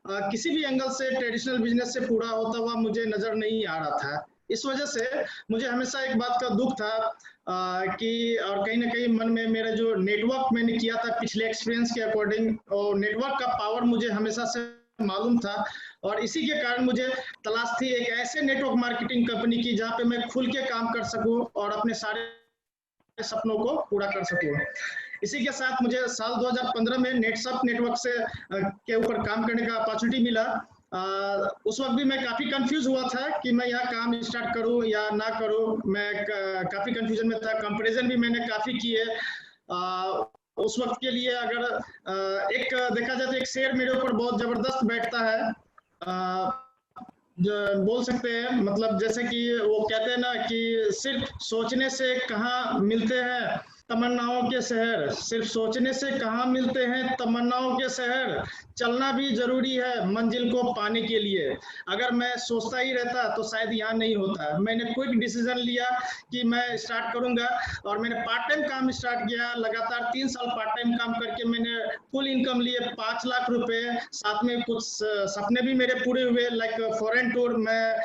किसी भी एंगल से ट्रेडिशनल बिजनेस से पूरा होता हुआ मुझे नज़र नहीं आ रहा था। इस वजह से मुझे हमेशा एक बात का दुख था कि और कहीं ना कहीं मन में मेरा जो नेटवर्क मैंने किया था पिछले एक्सपीरियंस के अकॉर्डिंग, और नेटवर्क का पावर मुझे हमेशा से मालूम था और इसी के कारण मुझे तलाश थी एक ऐसे नेटवर्क मार्केटिंग कंपनी की जहाँ पे मैं खुल के काम कर सकूं और अपने सारे सपनों को पूरा कर सकूं। इसी के साथ मुझे साल 2015 में नेटसप नेटवर्क से के ऊपर काम करने का अपॉर्चुनिटी मिला। उस वक्त भी मैं काफ़ी कंफ्यूज हुआ था कि मैं यहाँ काम स्टार्ट करूँ या ना करूँ। मैं काफ़ी कंफ्यूजन में था, कंपैरिजन भी मैंने काफ़ी किए। उस वक्त के लिए अगर एक देखा जाए तो एक शेर मेरे ऊपर बहुत ज़बरदस्त बैठता है, बोल सकते हैं, मतलब जैसे कि वो कहते हैं ना कि सिर्फ सोचने से कहाँ मिलते हैं तमन्नाओं के शहर, सिर्फ सोचने से कहाँ मिलते हैं तमन्नाओं के शहर, चलना भी जरूरी है मंजिल को पाने के लिए। अगर मैं सोचता ही रहता तो शायद यहाँ नहीं होता। मैंने क्विक डिसीजन लिया कि मैं स्टार्ट करूंगा और मैंने पार्ट टाइम काम स्टार्ट किया। लगातार 3 साल पार्ट टाइम काम करके मैंने फुल इनकम लिए 5 लाख रुपए। साथ में कुछ सपने भी मेरे पूरे हुए, लाइक फॉरेन टूर। मैं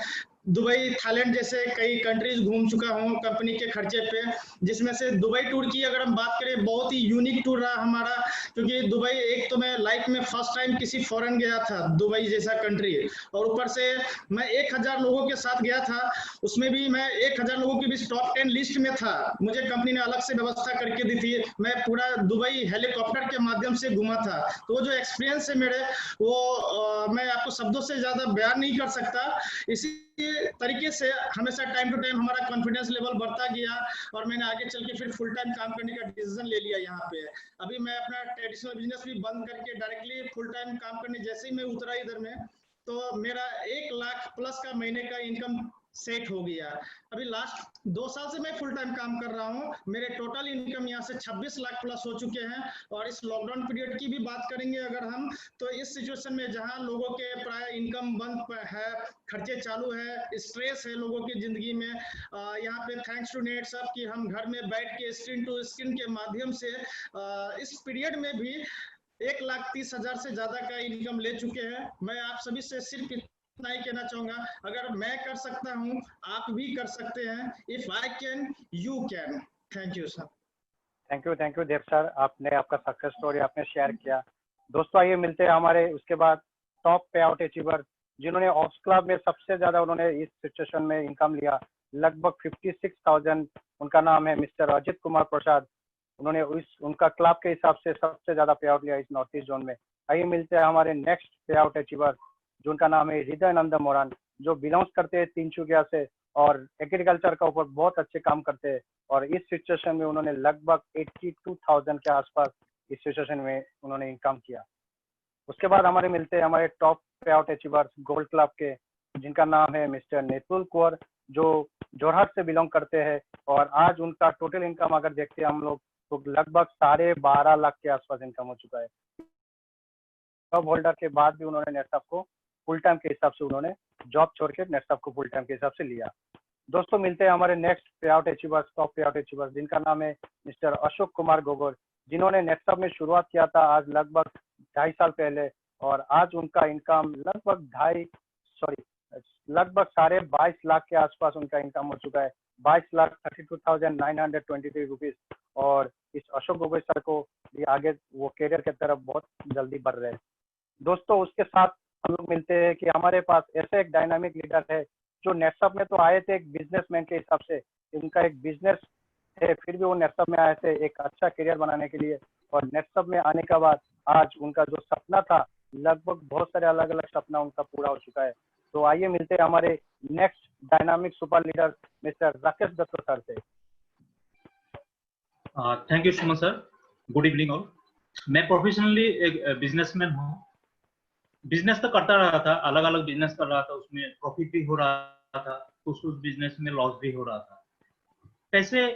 दुबई, थाईलैंड जैसे कई कंट्रीज घूम चुका हूँ कंपनी के खर्चे पे, जिसमें से दुबई टूर की अगर हम बात करें बहुत ही यूनिक टूर रहा हमारा, क्योंकि दुबई एक तो मैं लाइफ में फर्स्ट टाइम किसी फॉरेन गया था, दुबई जैसा कंट्री, और ऊपर से मैं 1000 लोगों के साथ गया था। उसमें भी मैं 1000 लोगों के बीच टॉप 10 लिस्ट में था। मुझे कंपनी ने अलग से व्यवस्था करके दी थी। मैं पूरा दुबई हेलीकॉप्टर के माध्यम से घूमा था। तो वो जो एक्सपीरियंस है मेरे, वो मैं आपको शब्दों से ज्यादा बयान नहीं कर सकता। इसी तरीके से हमेशा टाइम टू टाइम हमारा कॉन्फिडेंस लेवल बढ़ता गया और मैंने आगे चल के फिर फुल टाइम काम करने का डिसीजन ले लिया यहाँ पे। अभी मैं अपना ट्रेडिशनल बिजनेस भी बंद करके डायरेक्टली फुल टाइम काम करने जैसे ही मैं उतरा इधर में, तो मेरा 1 लाख प्लस का महीने का इनकम सेट हो गया। अभी लास्ट 2 साल से मैं फुल टाइम काम कर रहा हूँ। मेरे टोटल इनकम यहाँ से 26 लाख प्लस हो चुके हैं। और इस लॉकडाउन पीरियड की भी बात करेंगे अगर हम, तो इस सिचुएशन में जहाँ लोगों के प्राय इनकम बंद है, खर्चे चालू है, स्ट्रेस है लोगों की जिंदगी में, यहाँ पे थैंक्स टू नेटसप कि हम घर में बैठ के स्क्रीन टू स्क्रीन के माध्यम से इस पीरियड में भी 1,30,000 से ज्यादा का इनकम ले चुके हैं। मैं आप सभी से सिर्फ इतना ही कहना चाहूंगा, अगर मैं कर सकता हूं आप भी कर सकते हैं। If I can you can. Thank you sir. Thank you Dev sir, आपने आपका सक्सेस स्टोरी आपने शेयर किया। दोस्तों आइए मिलते हैं हमारे उसके बाद टॉप पे आउट अचीवर, जिन्होंने ऑप्स क्लब में सबसे ज्यादा उन्होंने इस सिचुएशन में इनकम लिया, लगभग 56,000। उनका नाम है मिस्टर अजित कुमार प्रसाद। उन्होंने उनका क्लब के हिसाब से सबसे ज्यादा पे आउट लिया इस नॉर्थ ईस्ट जोन में। आइए मिलते हैं हमारे नेक्स्ट पे आउट अचीवर, जिनका नाम है हृदय नंद मोरान, जो बिलोंग्स करते हैं तिनसुकिया से और एग्रीकल्चर का ऊपर बहुत अच्छे काम करते हैं। और इस सिचुएशन में उन्होंने लगभग 82,000 के आसपास इस सिचुएशन में उन्होंने इनकम किया। उसके बाद हमारे मिलते हैं हमारे टॉप पे आउट अचीवर्स गोल्ड क्लब के, जिनका नाम है मिस्टर नेतुल कुंवर, जो जोरहाट से बिलोंग करते हैं। और आज उनका टोटल इनकम अगर देखते हैं हम लोग तो लगभग 12.5 लाख के आसपास इनकम हो चुका है। जॉब होल्डर के बाद भी उन्होंने नेटसप को फुल टाइम के हिसाब से उन्होंने जॉब छोड़ के नेटसप को फुल टाइम के हिसाब से लिया। दोस्तों मिलते हैं हमारे नेक्स्ट पे आउट अचीवर्स, टॉप पे आउट अचीवर्स, जिनका नाम है मिस्टर अशोक कुमार गोगोल, जिन्होंने नेटसप में शुरुआत किया था आज लगभग 2.5 साल पहले। और आज उनका इनकम लगभग 22.5 लाख के आसपास उनका इनकम हो चुका है, 22,32,923 रुपीज। और इस अशोक गोगोई सर को भी आगे वो कैरियर की तरफ बहुत जल्दी बढ़ रहे हैं। दोस्तों उसके साथ हम लोग मिलते हैं कि हमारे पास ऐसे एक डायनामिक लीडर है जो नेटसप में तो आए थे एक बिजनेसमैन के हिसाब से, उनका एक बिजनेस है, फिर भी वो नेटसप में आए थे एक अच्छा करियर बनाने के लिए। और नेटसप में आने के बाद आज उनका जो सपना था, लगभग बहुत सारे अलग अलग सपना उनका पूरा हो चुका है। तो आइए मिलते हैं हमारे next dynamic super leader mister Rakesh Dutt sir से। Thank you Suman sir. Good evening all. मैं प्रोफेशनली एक बिजनेसमैन हूँ। बिजनेस तो करता रहा था, अलग अलग बिजनेस कर रहा था, उसमें प्रॉफिट भी हो रहा था, कुछ बिजनेस में लॉस भी हो रहा था। पैसे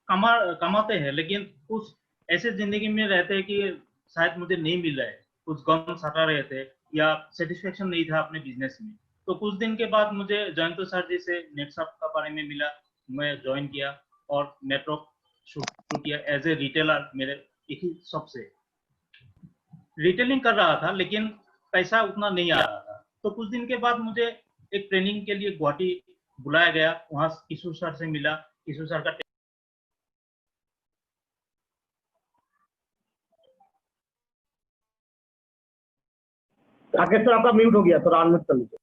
कमाते हैं, लेकिन कुछ ऐसे जिंदगी में रहते हैं कि शायद मुझे नहीं मिल रहा है, कुछ गम सता रहे थे या सेटिस्फेक्शन नहीं था अपने बिजनेस में। तो कुछ दिन के बाद मुझे जयंत सर जी से नेटसप का बारे में मिला, मैं ज्वाइन किया और नेटवर्क शुरू किया एज ए रिटेलर। मेरे एक ही शॉप से रिटेलिंग कर रहा था, लेकिन पैसा उतना नहीं आ रहा था। तो कुछ दिन के बाद मुझे एक ट्रेनिंग के लिए गुवाहाटी बुलाया गया, वहां किशोर सर से मिला। किशोर सर का राकेश सर आपका म्यूट हो गया, थोड़ा अनम्यूट कर लीजिए।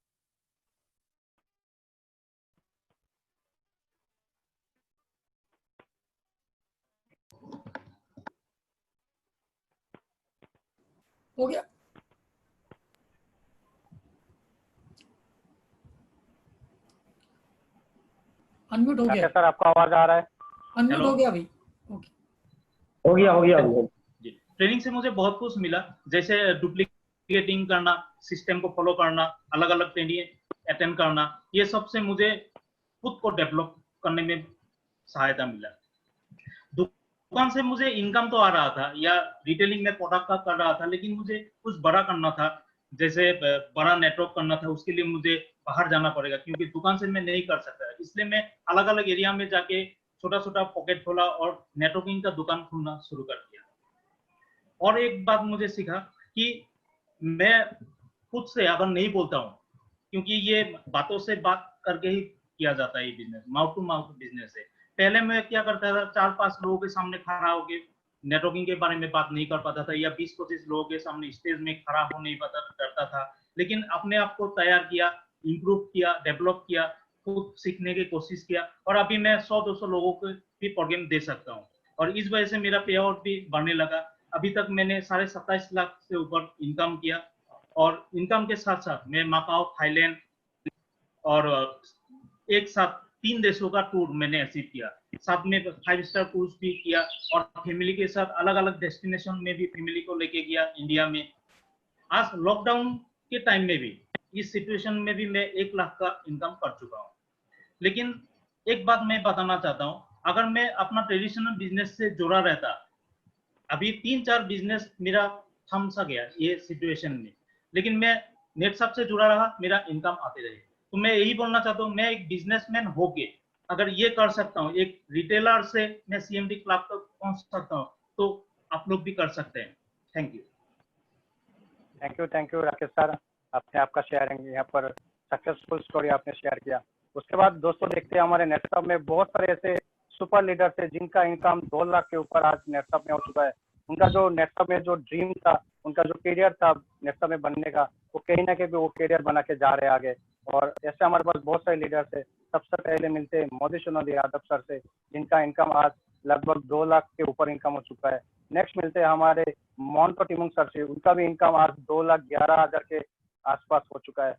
हो गया, अनम्यूट हो गया सर, आपका आवाज आ रहा है? अनम्यूट हो गया अभी। ओके, हो गया जी। ट्रेनिंग से मुझे बहुत कुछ मिला, जैसे डुप्लीकेटिंग करना, सिस्टम को फॉलो करना, अलग अलग ट्रेनिंग अटेंड करना, ये सब से मुझे खुद को डेवलप करने में सहायता मिला। दुकान से मुझे इनकम तो आ रहा था या रिटेलिंग में प्रोडक्ट का कर रहा था, लेकिन मुझे कुछ बड़ा करना था, जैसे बड़ा नेटवर्क करना था। उसके लिए मुझे बाहर जाना पड़ेगा, क्योंकि दुकान से मैं नहीं कर सकता। इसलिए मैं अलग अलग एरिया में जाके छोटा छोटा पॉकेट खोला और नेटवर्किंग का दुकान खोलना शुरू कर दिया। और एक बात मुझे सीखा कि मैं खुद से अगर नहीं बोलता हूँ, क्योंकि ये बातों से बात करके ही किया जाता है, ये business mouth to mouth business है। पहले मैं क्या करता था, 4-5 लोगों के सामने खड़ा होकर नेटवर्किंग के बारे में बात नहीं कर पाता था, या 20-25 लोगों के सामने स्टेज में खड़ा हो नहीं पाता करता था। लेकिन अपने आप को तैयार किया, इंप्रूव किया, डेवलप किया, खुद सीखने की कोशिश किया, और अभी मैं 100-200 लोगों को भी प्रोग्राम दे सकता हूँ। और इस वजह से मेरा पे आउट भी बढ़ने लगा। अभी तक मैंने 27.5 लाख से ऊपर इनकम किया, और इनकम के साथ साथ मैं माकाओ, थाईलैंड और एक साथ 3 देशों का टूर मैंने अचीव किया, साथ में 5 स्टार क्रूज भी किया, और फैमिली के साथ अलग अलग डेस्टिनेशन में भी फैमिली को लेके गया इंडिया में। आज लॉकडाउन के टाइम में भी, इस सिचुएशन में भी मैं 1 लाख का इनकम कर चुका हूँ। लेकिन एक बात मैं बताना चाहता हूँ, अगर मैं अपना ट्रेडिशनल बिजनेस से जुड़ा रहता, अभी 3-4 बिजनेस मेरा थम सा गया ये सिचुएशन में, लेकिन मैं नेटसप से जुड़ा रहा, मेरा इनकम आते रहे। तो मैं यही बोलना चाहता हूँ, मैं एक बिजनेसमैन होके अगर ये कर सकता हूँ, एक रिटेलर से मैं सीएमडी क्लब तक पहुंच सकता हूँ, तो आप लोग भी कर सकते हैं। Thank you. Thank you Rakesh sir, आपने आपका शेयरिंग यहाँ पर सक्सेसफुल स्टोरी आपने शेयर किया। उसके बाद दोस्तों देखते हैं हमारे नेटवर्क में बहुत सारे ऐसे सुपर लीडर्स है जिनका इनकम 2 लाख के ऊपर आज नेटवर्क में हो चुका है। उनका जो नेटवर्क में जो ड्रीम था, उनका जो करियर था नेटवर्क में बनने का, वो कहीं ना कहीं वो करियर बना के जा रहे आगे। और ऐसे हमारे पास बहुत सारे लीडर्स है। सबसे पहले मिलते हैं मधुसूदन यादव सर से, जिनका इनकम आज लगभग 2 लाख के ऊपर इनकम हो चुका है। नेक्स्ट मिलते हैं हमारे मोन्टो टिमुंग सर से, उनका भी इनकम आज 2,11,000 के आसपास हो चुका है।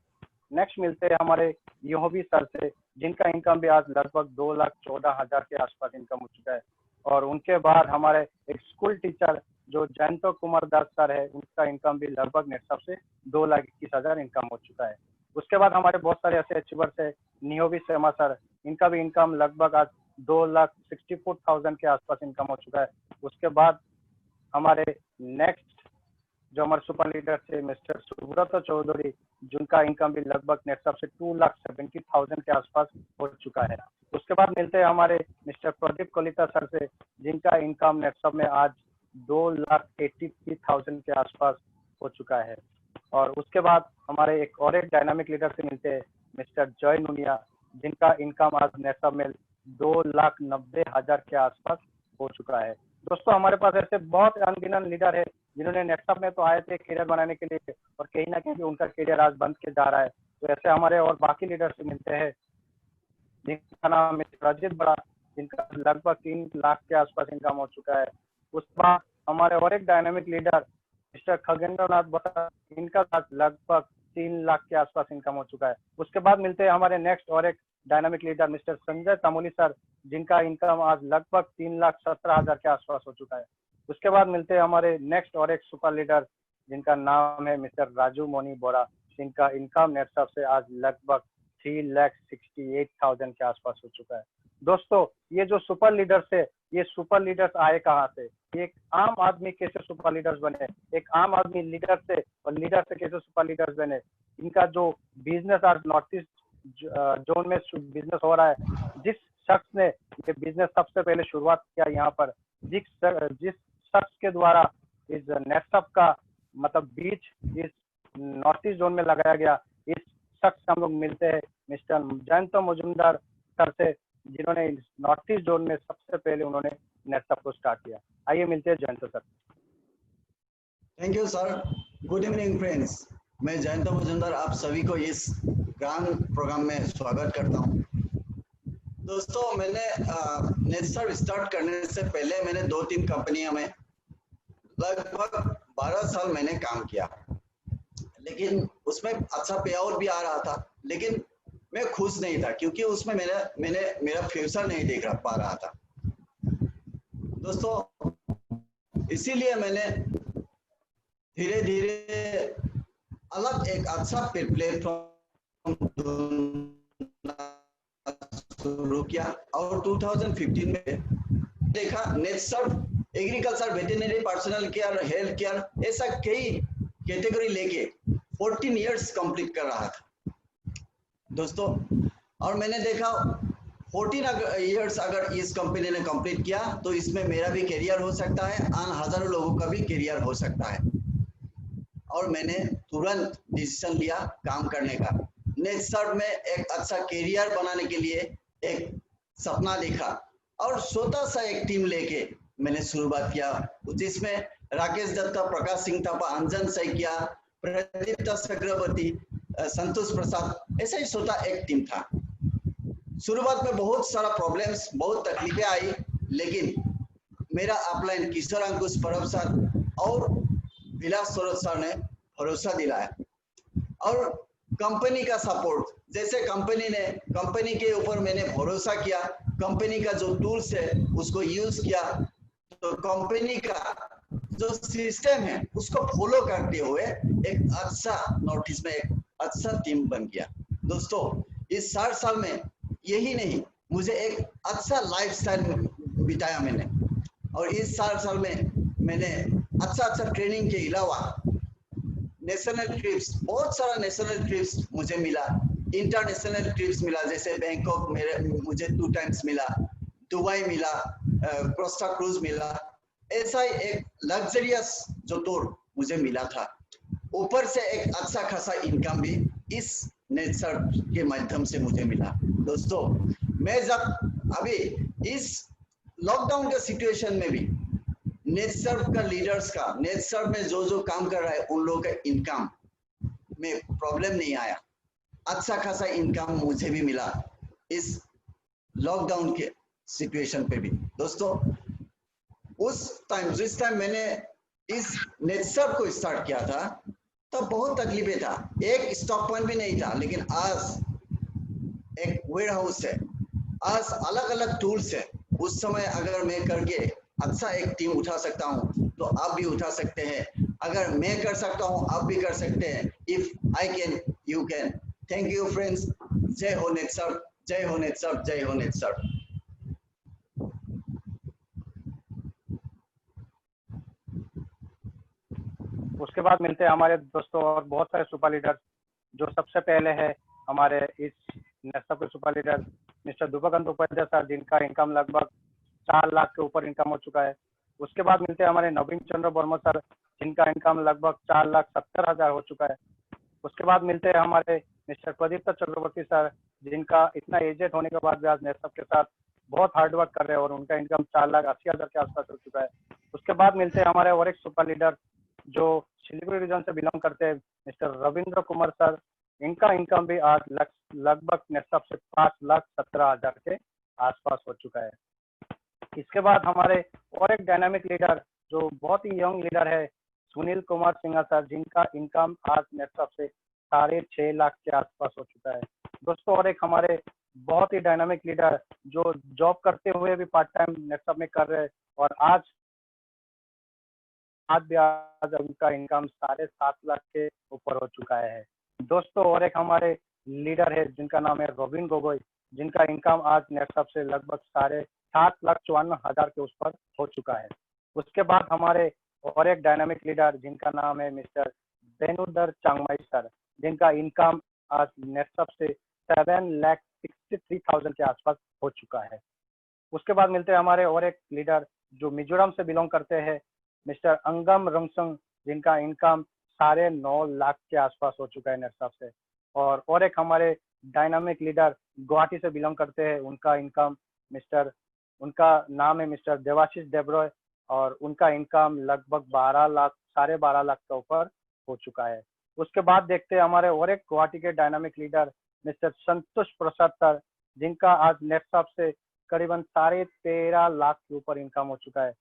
नेक्स्ट मिलते हैं हमारे योहबी सर से, जिनका इनकम भी आज लगभग 2,14,000 के आसपास इनकम हो चुका है। और उनके बाद हमारे एक स्कूल टीचर जो जयंतो कुमार दास सर है, उनका इनकम भी लगभग नेटवर्क से 2,21,000 इनकम हो चुका है। उसके बाद हमारे बहुत सारे ऐसे अचीवर्स है, नियोबी शर्मा सर, इनका भी इनकम लगभग आज 2,64,000 के आसपास इनकम हो चुका है। उसके बाद हमारे नेक्स्ट जो हमारे सुपर लीडर थे मिस्टर सुब्रत चौधरी, जिनका इनकम भी लगभग नेटवर्क से 2,70,000 के आसपास हो चुका है। उसके बाद मिलते हैं हमारे मिस्टर प्रदीप कलिता सर से, जिनका इनकम नेटवर्क में आज 2,83,000 के आसपास हो चुका है। और उसके बाद हमारे एक डायनामिक लीडर से मिलते हैं मिस्टर जय नुनिया, जिनका इनकम आज नेटवर्क में 2,90,000 के आसपास हो चुका है। दोस्तों हमारे पास ऐसे बहुत अनगिनत लीडर है जिन्होंने नेटवर्क में तो आए थे करियर बनाने के लिए, और कहीं ना कहीं उनका करियर आज बंद के जा रहा है। तो ऐसे हमारे और बाकी लीडर से मिलते हैं, जिनका नाम मिस्टर अजित बड़ा, जिनका लगभग 3 लाख के आसपास इनकम हो चुका है। उसके बाद हमारे और एक डायनामिक लीडर मिस्टर खगेंद्र नाथ बड़ा, इनका लगभग 3 लाख के आसपास इनकम हो चुका है। उसके बाद मिलते हैं हमारे नेक्स्ट और एक dynamic leader mister Sanjay Tamoli sir, जिनका इनकम आज लगभग 3,17,000 के आसपास हो चुका है। उसके बाद मिलते हैं हमारे नेक्स्ट और एक सुपर लीडर, जिनका नाम है मिस्टर राजू मोनी बोरा, जिनका इनकम नेटवर्क से आज लगभग 3,68,000 के आसपास हो चुका है। दोस्तों ये जो सुपर लीडर्स है, ये सुपर लीडर्स आए कहाँ से? एक आम आदमी कैसे सुपर लीडर्स बने, एक आम आदमी लीडर से और लीडर से कैसे सुपर लीडर्स बने। इनका जो बिजनेस आज नॉर्थ ईस्ट जोन में बिजनेस हो रहा है, जिस शख्स ने ये बिजनेस सबसे पहले शुरुआत किया यहाँ पर, जिस शख्स के द्वारा इस नेटवर्क का मतलब बीच इस नॉर्थ ईस्ट जोन में लगाया गया, इस शख्स से हम लोग मिलते हैं मिस्टर जयंतो मजुमदार सर से, जिन्होंने नॉर्थ ईस्ट जोन में सबसे पहले उन्होंने नेटवर्क को स्टार्ट किया। आइए मिलते हैं Jayanto sir. Thank you sir. Good evening friends, मैं जयंतो मजुमदार आप सभी को इस ग्रांड प्रोग्राम में स्वागत करता हूं। दोस्तों मैंने नेटसर्व स्टार्ट करने से पहले मैंने 2-3 कंपनियों में लगभग 12 साल मैंने काम किया, लेकिन उसमें अच्छा पे आउट भी आ रहा था, लेकिन मैं खुश नहीं था क्योंकि उसमें मेरा फ्यूचर नहीं देख पा रहा था। दोस्तों इसीलिए मैंने धीरे धीरे अलग एक अच्छा प्लेटफॉर्म शुरू किया और 2015 में देखा Netsurf agriculture, veterinary, personal care, health care, ऐसा कई कैटेगरी लेके 14 इयर्स कंप्लीट कर रहा था दोस्तों। और मैंने देखा 14 इयर्स अगर इस कंपनी ने कंप्लीट किया तो इसमें मेरा भी करियर हो सकता है, हजारों लोगों का भी करियर हो सकता है। और मैंने तुरंत डिसीजन लिया काम करने का। नेटसर्व में एक अच्छा करियर बनाने के लिए एक सपना देखा और छोटा सा एक टीम लेके मैंने शुरुआत किया, जिसमें राकेश दत्ता, प्रकाश सिंह थापा, अंजन सैकिया, प्रदीप्ता चक्रवर्ती, संतोष प्रसाद, ऐसा ही छोटा एक टीम था। शुरुआत में बहुत सारा प्रॉब्लम्स, बहुत तकलीफें आई, लेकिन मेरा अपलाइन किशोर अंकुश परब सर और विलास सरोज सर ने भरोसा दिलाया और कंपनी का सपोर्ट, जैसे कंपनी के ऊपर मैंने भरोसा किया, कंपनी का जो टूल्स है उसको यूज किया, तो कंपनी का जो सिस्टम है उसको फॉलो करते हुए एक अच्छा नॉर्थ ईस्ट में एक अच्छा टीम बन गया। दोस्तों इस 60 साल में यही नहीं, मुझे एक अच्छा लाइफस्टाइल बिताया मैंने, और इस 60 साल में मैंने अच्छा ट्रेनिंग के अलावा नेशनल ट्रिप्स, बहुत सारा नेशनल ट्रिप्स मुझे मिला, इंटरनेशनल ट्रिप्स मिला, जैसे बैंकॉक मुझे 2 टाइम्स मिला, दुबई मिला, कोस्टा क्रूज मिला, ऐसा ही एक लग्जरियस जो टूर मुझे मिला था। ऊपर से एक अच्छा खासा इनकम भी इस नेटसर्फ के माध्यम से मुझे मिला। दोस्तों मैं जब अभी इस लॉकडाउन का सिचुएशन में भी नेटसर्फ का लीडर्स का, नेटसर्फ में जो काम कर रहा है उन लोगों का इनकम में प्रॉब्लम नहीं आया, अच्छा खासा इनकम मुझे भी मिला इस लॉकडाउन के सिचुएशन पे भी। दोस्तों उस टाइम जिस टाइम मैंने इस नेटसर्फ को स्टार्ट किया था तब बहुत तकलीफें था, एक स्टॉक पॉइंट भी नहीं था, लेकिन आज एक वेयर हाउस है, आज अलग अलग टूल्स है। उस समय अगर मैं करके अच्छा एक टीम उठा सकता हूं तो आप भी उठा सकते हैं, अगर मैं कर सकता हूं आप भी कर सकते हैं। If I can you can. Thank you friends. जय हो नेटसर्फ, जय हो नेटसर्फ, जय हो नेटसर्फ। उसके बाद मिलते हैं हमारे दोस्तों और बहुत सारे सुपर लीडर। जो सबसे पहले है हमारे इस नेटसर्फ के super leader mister Dupkant Upadhyay sir, जिनका इनकम लगभग 4 लाख के ऊपर इनकम हो चुका है। उसके बाद मिलते हैं हमारे नवीन चंद्र वर्मा सर, जिनका इनकम लगभग 4,70,000 हो चुका है। उसके बाद मिलते हैं हमारे मिस्टर प्रदीप चक्रवर्ती सर, जिनका इतना एजेड होने के बाद भी आज नेटसर्फ के साथ बहुत हार्ड वर्क कर रहे हैं और उनका इनकम 4,80,000 के आसपास हो चुका है। उसके बाद मिलते हैं हमारे और एक सुपर लीडर जो सिलीगुड़ी रीजन से बिलोंग करते हैं, मिस्टर रविंद्र कुमार सर। इनका इनकम भी आज लगभग नेटसर्फ से 5,17,000 के आसपास हो चुका है। इसके बाद हमारे और एक डायनामिक लीडर जो बहुत ही यंग लीडर है, सुनील कुमार सिंह सर, जिनका इनकम आज नेटसर्फ से 6.5 लाख के आसपास हो चुका है। दोस्तों और एक हमारे बहुत ही डायनामिक लीडर जो जॉब करते हुए भी पार्ट टाइम नेटसर्फ में कर रहे हैं और आज उनका इनकम 7.5 लाख के ऊपर हो चुका है। दोस्तों और एक हमारे लीडर है जिनका नाम है रोबिन गोगोई, जिनका इनकम आज नेटसर्फ से लगभग 7,54,000 के उस पर हो चुका है। उसके बाद हमारे और एक डायनामिक लीडर जिनका नाम है मिस्टर बेनुदर चांगमाई सर, जिनका इनकम आज नेटसर्फ से 7,63,000 के आसपास हो चुका है। उसके बाद मिलते हैं हमारे और एक लीडर जो मिजोरम से बिलोंग करते हैं, मिस्टर अंगम रंगसंग, जिनका इनकम 9.5 लाख के आसपास हो चुका है नेटसर्फ से। और एक हमारे डायनामिक लीडर गुवाहाटी से बिलोंग करते हैं, उनका नाम है मिस्टर देवाशीष देब्रॉय और उनका इनकम लगभग 12 लाख के ऊपर हो चुका है। उसके बाद देखते हैं हमारे और एक गुवाहाटी के डायनामिक लीडर मिस्टर संतोष प्रसाद सर, जिनका आज नेटसर्फ से करीबन 13.5 लाख के ऊपर इनकम हो चुका है।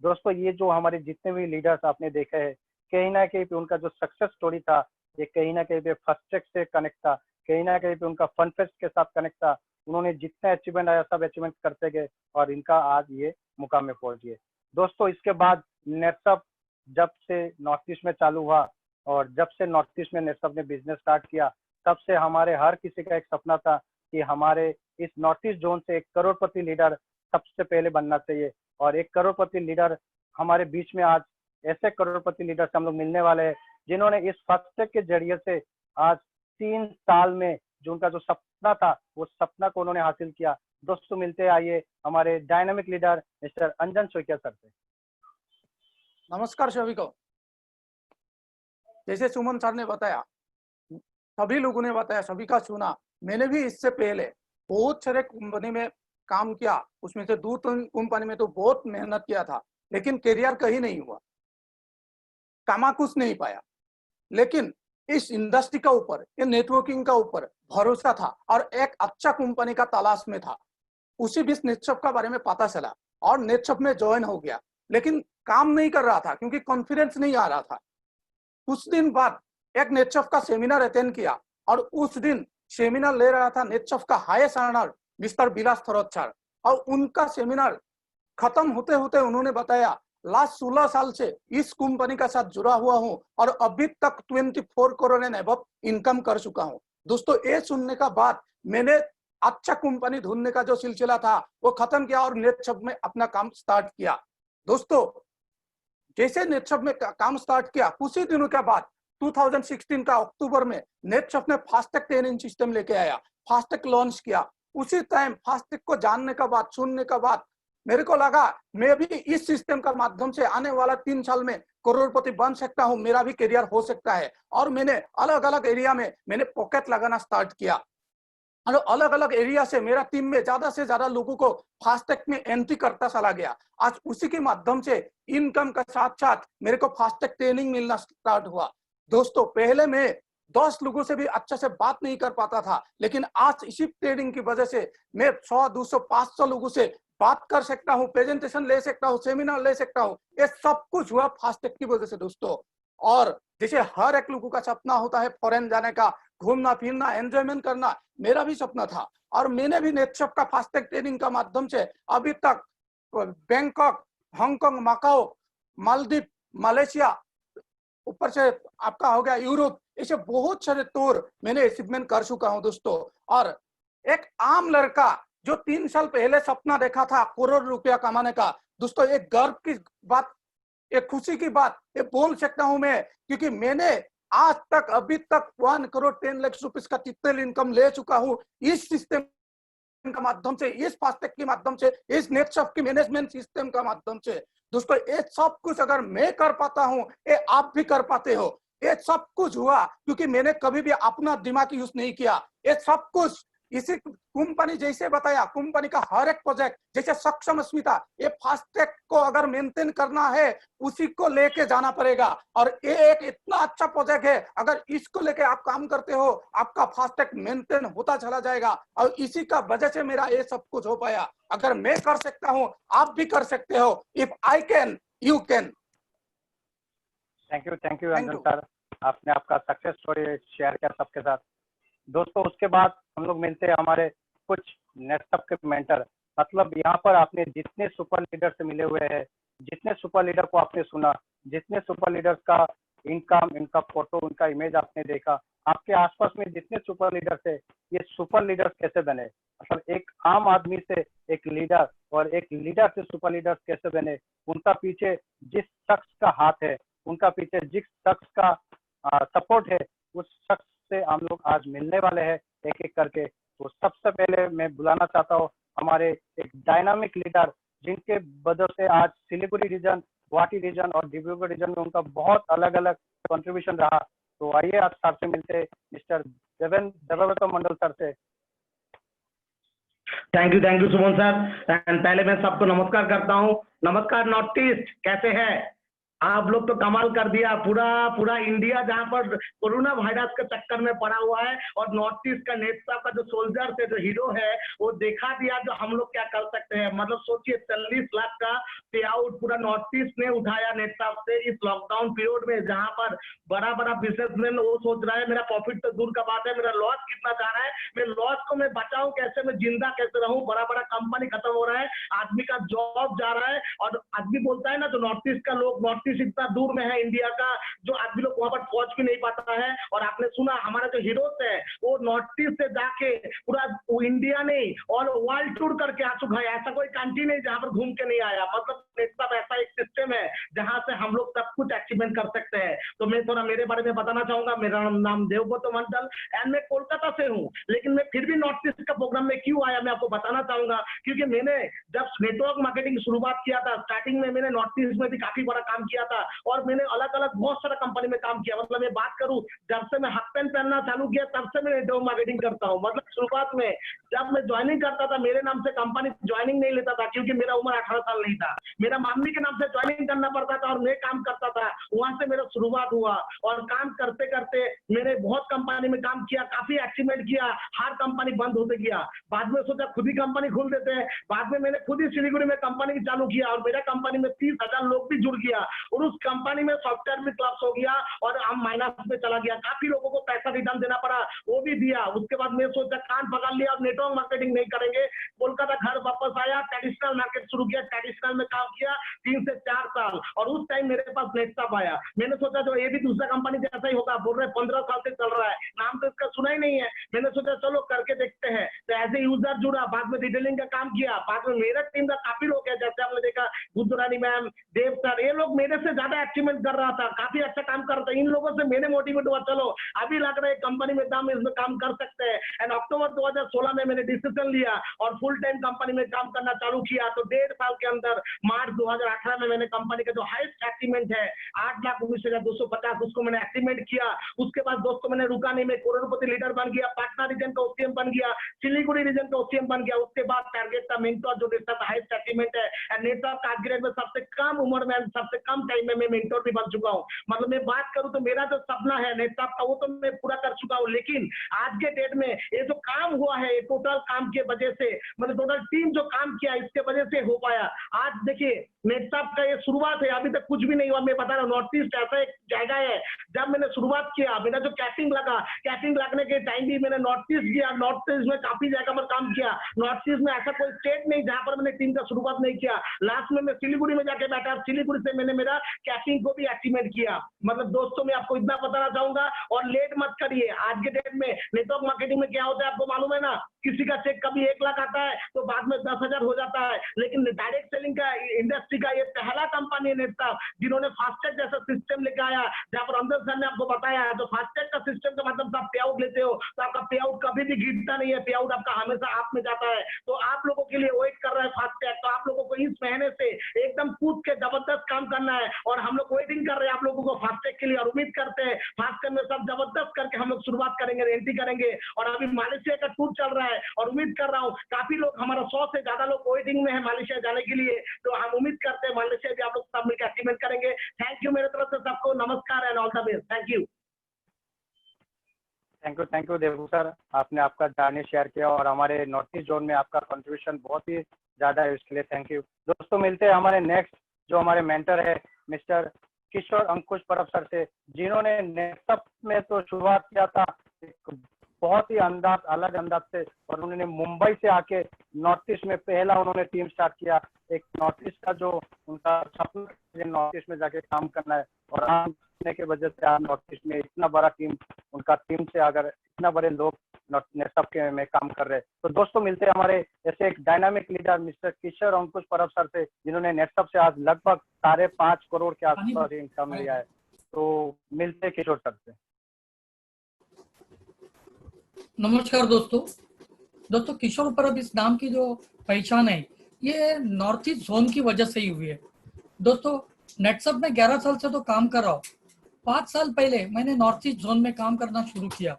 दोस्तों ये जो हमारे जितने भी लीडर्स आपने देखे हैं, कहीं ना कहीं पे उनका जो सक्सेस स्टोरी था ये कहीं ना कहीं पे फर्स्ट ट्रैक से कनेक्ट था, कहीं ना कहीं पे उनका फन फेस्ट के साथ कनेक्ट था। उन्होंने जितने अचीवमेंट आया सब अचीवमेंट करते गए और इनका आज ये मुकाम में पहुंच गए। दोस्तों इसके बाद नेटसर्फ जब से नॉर्थ ईस्ट में चालू हुआ और जब से नॉर्थ ईस्ट में नेटसर्फ ने बिजनेस स्टार्ट किया, तब से हमारे हर किसी का एक सपना था कि हमारे इस नॉर्थ ईस्ट जोन से एक करोड़पति लीडर सबसे पहले बनना चाहिए। और एक करोड़पति लीडर हमारे बीच में आज ऐसे करोड़पति लीडर से हम लोग मिलने वाले हैं, जिन्होंने इस फास्ट ट्रैक के जरिए से आज 3 साल में जो उनका जो सपना था वो सपना को उन्होंने हासिल किया। दोस्तों मिलते हैं, आइए हमारे डायनामिक लीडर मिस्टर अंजन शोकिया सर से। नमस्कार सभी को। जैसे सुमन सर ने बताया, सभी लोगों ने बताया, सभी का सुना। मैंने भी इससे पहले बहुत सारे कंपनी में काम किया, उसमें से 2-3 कंपनी में तो बहुत मेहनत किया था, लेकिन करियर कहीं नहीं हुआ, कामा कुछ नहीं पाया। लेकिन इस इंडस्ट्री का ऊपर, ये नेटवर्किंग का ऊपर भरोसा था और एक अच्छा कंपनी का तलाश में था। उसी बीच नेटसर्फ का बारे में पता चला और नेटसर्फ में ज्वाइन हो गया, लेकिन काम नहीं कर रहा था क्योंकि कॉन्फिडेंस नहीं आ रहा था। कुछ दिन बाद एक नेटसर्फ का सेमिनार अटेंड किया और उस दिन सेमिनार ले रहा था नेटसर्फ का हाईएस्ट अर्नर मिस्टर विलास थरोत सर। और उनका सेमिनार खत्म होते होते उन्होंने बताया, लास्ट 16 साल से इस कंपनी का साथ जुड़ा हुआ हूं और अभी तक 24 करोड़ एंड अबव इनकम कर चुका हूं। दोस्तों ये सुनने का बाद मैंने अच्छा कंपनी ढूंढने का जो सिलसिला था वो खत्म किया और नेटसर्फ में अपना काम स्टार्ट किया। दोस्तों जैसे नेटसर्फ में काम स्टार्ट किया, कुछ ही दिनों के बाद 2016 का अक्टूबर में नेटसर्फ ने फास्टैग ट्रेनिंग सिस्टम लेके आया, फास्टैग लॉन्च किया। उसी टाइम फास्टैग को जानने का बाद, सुनने का बाद मेरे को लगा मैं भी इस सिस्टम का माध्यम से आने वाला 3 साल में करोड़पति बन सकता हूं, मेरा भी करियर हो सकता है। और मैंने अलग अलग एरिया में मैंने पॉकेट लगाना स्टार्ट किया और अलग अलग एरिया से मेरा टीम में ज्यादा से ज्यादा लोगों को फास्टैग में एंट्री करता चला गया। आज उसी के माध्यम से इनकम का साथ साथ मेरे को फास्टैग ट्रेनिंग मिलना स्टार्ट हुआ। दोस्तों, पहले मैं 10 लोगों से भी अच्छे से बात नहीं कर पाता था, लेकिन आज इसी ट्रेनिंग की वजह से मैं 100, 200, 500 लोगों से बात कर सकता हूँ, प्रेजेंटेशन ले सकता हूँ, सेमिनार ले सकता हूँ। ये सब कुछ हुआ फास्टैग की वजह से दोस्तों। और जैसे हर एक लोगों का सपना होता है फॉरेन जाने का, घूमना फिरना, एंजॉयमेंट करना, मेरा भी सपना था। और मैंने भी नेटशॉप का फास्टैग ट्रेनिंग का माध्यम से अभी तक Bangkok, Hong Kong, Macau, Maldives, Malaysia, ऊपर से आपका हो गया यूरोप, ऐसे बहुत सारे टूर मैंने अचीवमेंट कर चुका हूं दोस्तों। और एक आम लड़का जो 3 साल पहले सपना देखा था करोड़ रुपया कमाने का, दोस्तों एक गर्व की बात, एक खुशी की बात ये बोल सकता हूं मैं, क्योंकि मैंने आज तक अभी तक 1 करोड़ 10 लाख रुपीस का टोटल इनकम ले चुका हूं इस सिस्टम का माध्यम से, इस फास्टैग के माध्यम से, इस नेटशॉप की मैनेजमेंट सिस्टम का माध्यम से। दोस्तों, ये सब कुछ अगर मैं कर पाता हूं, ये आप भी कर पाते हो। ये सब कुछ हुआ क्योंकि मैंने कभी भी अपना दिमाग यूज नहीं किया। ये सब कुछ इसी कंपनी जैसे बताया, कंपनी का हर एक प्रोजेक्ट जैसे सक्षम अस्मिता, ये फास्टैग को अगर मेंटेन करना है उसी को लेके जाना पड़ेगा। और ये एक इतना अच्छा प्रोजेक्ट है, अगर इसको लेके आप काम करते हो आपका फास्टैग मेंटेन होता चला जाएगा। और इसी का वजह से मेरा ये सब कुछ हो पाया। अगर मैं कर सकता हूँ आप भी कर सकते हो। If I can you can. Thank you Anjan sir, आपने आपका सक्सेस स्टोरी शेयर किया सबके साथ। दोस्तों, उसके बाद हम लोग मिलते हैं हमारे कुछ नेटशॉप के मेंटर। मतलब यहाँ पर आपने जितने सुपर लीडर से मिले हुए हैं, जितने सुपर लीडर को आपने सुना, जितने सुपर लीडर्स का इनकम, इनका फोटो, उनका इमेज आपने देखा, आपके आसपास में जितने सुपर लीडर्स है, ये सुपर लीडर्स कैसे बने, मतलब एक आम आदमी से एक लीडर और एक लीडर से सुपर लीडर्स कैसे बने, उनका पीछे जिस शख्स का हाथ है, उनका पीछे जिस शख्स का सपोर्ट है, उस शख्स से हम लोग आज मिलने वाले हैं एक एक करके। तो सबसे पहले मैं बुलाना चाहता हूँ हमारे एक डायनामिक लीडर, जिनके वजह से आज सिलीगुड़ी रीजन, गुवाहाटी रीजन और डिब्रूगढ़ रीजन में उनका बहुत अलग अलग कंट्रीब्यूशन रहा। तो आइए आज सर से मिलते हैं, मिस्टर देवव्रत मंडल सर से। Thank you Suman sir. And पहले मैं सबको नमस्कार करता हूँ। नमस्कार नॉर्थ ईस्ट, कैसे हैं आप लोग? तो कमाल कर दिया, पूरा इंडिया जहां पर कोरोना वायरस के चक्कर में पड़ा हुआ है, और नॉर्थ ईस्ट का नेता का जो सोल्जर है, जो हीरो है, वो दिखा दिया जो हम लोग क्या कर सकते हैं। मतलब सोचिए 40 लाख का पे आउट पूरा नॉर्थ ईस्ट ने उठाया नेता से इस लॉकडाउन पीरियड में, जहां पर बड़ा बिजनेसमैन वो सोच रहा है मेरा प्रॉफिट तो दूर का बात है, मेरा लॉस कितना जा रहा है, मैं लॉस को मैं बचाऊं कैसे, मैं जिंदा कैसे रहूं। बड़ा कंपनी खत्म हो रहा है, आदमी का जॉब जा रहा है, और आदमी बोलता है ना, जो नॉर्थ ईस्ट का लोग, नॉर्थ ईस्ट इतना दूर में है इंडिया का, जो आदमी लोग वहां पर पहुंच भी नहीं पाता है। और आपने सुना हमारा जो हीरोज है वो नॉर्थ ईस्ट से जाके पूरा इंडिया नहीं और वर्ल्ड टूर करके आ चुका है। ऐसा कोई कंट्री नहीं जहां पर घूम के नहीं आया। मतलब सब ऐसा एक सिस्टम है जहां से हम लोग सब कुछ अचीवमेंट कर सकते हैं। तो मैं थोड़ा मेरे बारे में बताना चाहूंगा। मेरा नाम देवव्रत मंडल एंड मैं कोलकाता से हूँ, लेकिन मैं फिर भी नॉर्थ ईस्ट का प्रोग्राम में क्यों आया मैं आपको बताना चाहूंगा। क्योंकि मैंने जब नेटवर्क मार्केटिंग शुरुआत किया था, स्टार्टिंग में मैंने नॉर्थ ईस्ट में भी काफी बड़ा काम किया था, और मैंने अलग अलग बहुत सारा कंपनी में काम किया। मतलब मैं बात करूं, जब से मैं हाफ पैंट पहनना चालू किया तब से मैं नेटवर्क मार्केटिंग करता हूं। मतलब शुरुआत में जब मैं ज्वाइनिंग करता था, मेरे नाम से कंपनी ज्वाइनिंग नहीं लेता था, क्योंकि मेरा उम्र 18 साल नहीं था। मेरा मम्मी के नाम से ज्वाइनिंग करना पड़ता था और मैं काम करता था। वहां से मेरा शुरुआत हुआ, और काम करते करते मैंने बहुत कंपनी में काम किया, काफी अचीवमेंट किया। हर कंपनी बंद होते गया, बाद में सोचा खुद ही कंपनी खोल देते हैं। बाद में मैंने खुद ही सिलीगुड़ी में कंपनी चालू किया, और मेरा कंपनी में 30,000 लोग भी जुड़ गया, और उस कंपनी में सॉफ्टवेयर भी क्लब्स हो गया, और हम माइनस में चला गया। काफी लोगों को पैसा रिटर्न देना पड़ा, वो भी दिया। उसके बाद मैं सोचा कान पकड़ लिया, और नेटवर्क मार्केटिंग नहीं करेंगे। कोलकाता घर वापस आया, ट्रेडिशनल मार्केट शुरू किया, ट्रेडिशनल में काम किया 3 से 4 साल, और उस टाइम मेरे पास नेटशॉप आया। मैंने सोचा जो ये भी दूसरा कंपनी जैसा ही होगा, बोल रहे 15 साल से चल रहा है, नाम तो इसका सुना ही नहीं है। मैंने सोचा चलो करके देखते हैं। तो एज ए यूजर जुड़ा, बाद में डिटेलिंग का काम किया। बाद में मेरा टीम का काफी लोग है, जैसे हमने देखा बुद्धरानी मैम, देव सर, ये लोग मेरे मेरे से ज्यादा अचीवमेंट कर रहा था, काफी अच्छा काम कर रहा था। इन लोगों से मैंने मोटिवेट हुआ, चलो अभी लग रहा है कंपनी में दम, इसमें काम कर सकते हैं। एंड अक्टूबर 2016 में मैंने डिसीजन लिया और फुल टाइम कंपनी में काम करना चालू किया। तो 1.5 साल के अंदर मार्च 2018 में मैंने कंपनी का जो हाईएस्ट अचीवमेंट है 8,19,250 उसको मैंने अचीवमेंट किया। उसके बाद दोस्तों मैंने रुका नहीं, मैं करोड़पति लीडर बन गया, पटना रीजन का ओसीएम बन गया, सिलीगुड़ी रीजन का ओसीएम बन गया। उसके बाद टारगेट था मेंटोर, जो नेटवर्क का हाईएस्ट अचीवमेंट है। एंड नेटवर्क का ग्रेड में सबसे कम उम्र में, सबसे कम टाइम में मैं मेंटोर भी बन चुका हूँ। मतलब मैं बात करूं तो मेरा जो सपना है नेटवर्क का वो तो मैं पूरा कर चुका हूँ, लेकिन आज के डेट में ये जो काम हुआ है, टोटल काम के वजह से, मतलब टोटल टीम जो काम किया इसके वजह से हो पाया। आज देखिए नेटवर्क का ये शुरुआत है, अभी तक कुछ भी नहीं हुआ। मैं बता रहा हूँ नॉर्थ ईस्ट ऐसा एक जगह है, जब मैंने शुरुआत किया मेरा जो कैपिंग लगा, कैपिंग लगने के टाइम भी मैंने नॉर्थ ईस्ट गया, नॉर्थ ईस्ट में काफी जगह पर काम किया। नॉर्थ ईस्ट में ऐसा कोई स्टेट नहीं जहां पर मैंने टीम का शुरुआत नहीं किया। लास्ट में मैं सिलीगुड़ी में जाके बैठा, सिलीगुड़ी से मैंने मेरा कैपिंग को भी अचीवमेंट किया। मतलब दोस्तों मैं आपको इतना बताना चाहूंगा, और लेट मत करिए। आज के डेट में नेटवर्क मार्केटिंग में क्या होता है आपको मालूम है ना, किसी का चेक कभी 1 लाख आता है तो बाद में 10,000 हो जाता है। लेकिन डायरेक्ट सेलिंग का इंडस्ट्री का ये पहला कंपनी है नेटवर्क, जिन्होंने फास्टैग जैसा सिस्टम लेकर आया, जहां पर अंदर सर ने आपको बताया तो फास्टैग का सिस्टम का मतलब आप पे आउट लेते हो तो आपका पे आउट कभी भी गिरता नहीं है, पे आउट आपका हमेशा आप में जाता है। तो आप लोगों के लिए वेट कर रहा है फास्टैग, तो आप लोगों को इस महीने से एकदम कूद के जबरदस्त काम करना है। और हम लोग वेटिंग कर रहे हैं आप लोगों को फास्टैग के लिए, और उम्मीद करते हैं फास्टैग में सब जबरदस्त करके हम लोग शुरुआत करेंगे, एंट्री करेंगे। और अभी मालয়েशिया का टूर चल रहा है और उम्मीद कर रहा हूँ काफी लोग, हमारा 100 से ज्यादा लोग वेटिंग में है मालয়েशिया जाने के लिए। तो हम उम्मीद करते हैं मालয়েशिया भी आप लोग सब मिलकर अचीवमेंट करेंगे। थैंक यू मेरे तरफ से सबको, नमस्कार and all the best. Thank you. Thank you Daewoo sir, आपने आपका जर्नी शेयर किया और हमारे नॉर्थ ईस्ट जोन में आपका कंट्रीब्यूशन बहुत ही ज्यादा है, इसके लिए थैंक यू। दोस्तों मिलते हैं हमारे नेक्स्ट जो हमारे मेंटर है मिस्टर किशोर अंकुश परब सर से, जिन्होंने नेटवर्क में तो शुरुआत किया था एक बहुत ही अलग अंदाज से, और उन्होंने मुंबई से आके नॉर्थ ईस्ट में पहला उन्होंने टीम स्टार्ट किया। एक नॉर्थ ईस्ट का जो उनका सपना नॉर्थ ईस्ट में जाके काम करना है, और करने की वजह से आज नॉर्थ ईस्ट में इतना बड़ा टीम, उनका टीम से अगर इतना बड़े लोग नेटवर्क के में काम कर रहे हैं। तो दोस्तों मिलते हैं हमारे ऐसे एक डायनामिक लीडर मिस्टर किशोर अंकुश परब सर से, जिन्होंने नेटवर्क से आज लगभग 5.5 करोड़ के आसपास इनकम लिया है। तो मिलते हैं किशोर सर से। नमस्कार दोस्तों किशोर परब इस नाम की जो पहचान है ये नॉर्थ ईस्ट जोन की वजह से ही हुई है। दोस्तों नेटवर्क में 11 साल से तो काम कर रहा हूँ। 5 साल पहले मैंने नॉर्थ ईस्ट जोन में काम करना शुरू किया।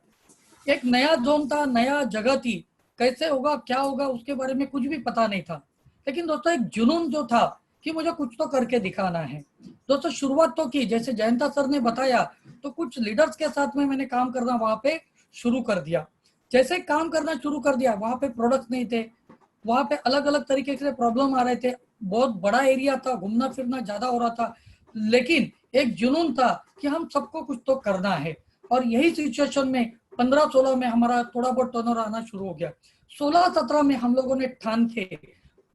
एक नया जोन था, नया जगह थी, कैसे होगा क्या होगा उसके बारे में कुछ भी पता नहीं था। लेकिन दोस्तों एक जुनून जो था कि मुझे कुछ तो करके दिखाना है। दोस्तों शुरुआत तो की, जैसे जयंता सर ने बताया, तो कुछ लीडर्स के साथ में मैंने काम करना वहाँ पे शुरू कर दिया। जैसे काम करना शुरू कर दिया, वहाँ पे प्रोडक्ट्स नहीं थे, वहाँ पे अलग अलग तरीके से प्रॉब्लम आ रहे थे, बहुत बड़ा एरिया था, घूमना फिरना ज्यादा हो रहा था, लेकिन एक जुनून था कि हम सबको कुछ तो करना है। और यही सिचुएशन में 15-16 में हमारा थोड़ा बहुत टर्नओवर आना शुरू हो गया। 16-17 में हम लोगों ने ठान के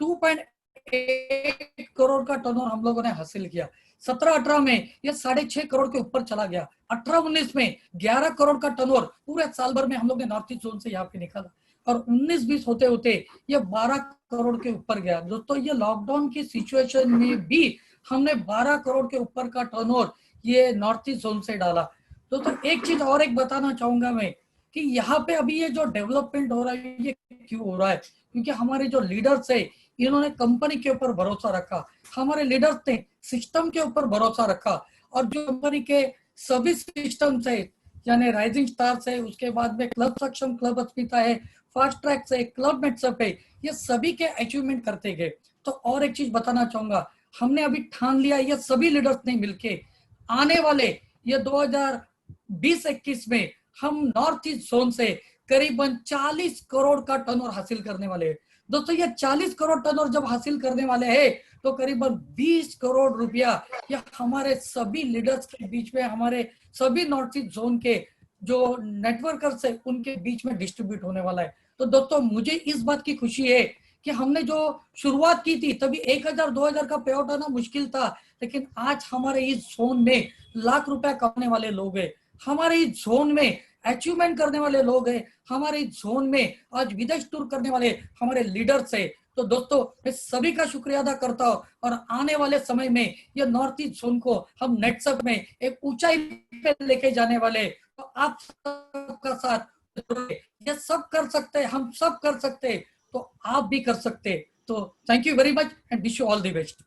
2.8 करोड़ का टर्नओवर हम लोगों ने हासिल किया। 17-18 में ये 6.5 करोड़ के ऊपर चला गया। 18-19 में 11 करोड़ का टर्नओवर पूरे साल भर में हम लोग ने नॉर्थ ईस्ट जोन से यहाँ पे निकाला, और 19-20 होते होते ये 12 करोड़ के ऊपर गया। दोस्तों ये लॉकडाउन की सिचुएशन में भी हमने 12 करोड़ के ऊपर का टर्नओवर ये नॉर्थ ईस्ट जोन से डाला। दोस्तों एक चीज और एक बताना चाहूंगा मैं कि यहाँ पे अभी ये जो डेवलपमेंट हो रहा है ये क्यों हो रहा है, क्योंकि हमारे जो लीडर्स है इन्होंने कंपनी के ऊपर भरोसा रखा, हमारे लीडर्स ने सिस्टम के ऊपर भरोसा रखा, और जो कंपनी के सभी सिस्टम है यानी राइजिंग स्टार्स है, उसके बाद में क्लब सक्षम, क्लब अस्मिता है, फास्ट ट्रैक है, क्लब मेट्सअप है, ये सभी के अचीवमेंट करते गए। तो और एक चीज बताना चाहूंगा, हमने अभी ठान लिया ये सभी लीडर्स ने मिलके आने वाले ये 2020-21 में हम नॉर्थ ईस्ट जोन से करीबन 40 करोड़ का टर्नओवर हासिल करने वाले हैं। दोस्तों ये 40 करोड़ टर्नओवर जब हासिल करने वाले हैं तो करीबन 20 करोड़ रुपया ये हमारे सभी लीडर्स के बीच में, हमारे सभी नॉर्थ ईस्ट जोन के जो नेटवर्कर्स है उनके बीच में डिस्ट्रीब्यूट होने वाला है। तो दोस्तों मुझे इस बात की खुशी है कि हमने जो शुरुआत की थी तभी 1000-2000 का पे आउट आना मुश्किल था, लेकिन आज हमारे इस जोन में लाख रुपया कमाने वाले लोग हैं, हमारे इस जोन में अचीवमेंट करने वाले लोग हैं, हमारे इस जोन में आज विदेश टूर करने वाले हमारे लीडर्स है। तो दोस्तों मैं सभी का शुक्रिया अदा करता हूँ और आने वाले समय में ये नॉर्थ ईस्ट जोन को हम नेटसप में एक ऊंचाई पे लेके जाने वाले, तो आप सबका साथ, ये सब कर सकते, हम सब कर सकते, तो आप भी कर सकते। तो thank you very much and wish you all the best.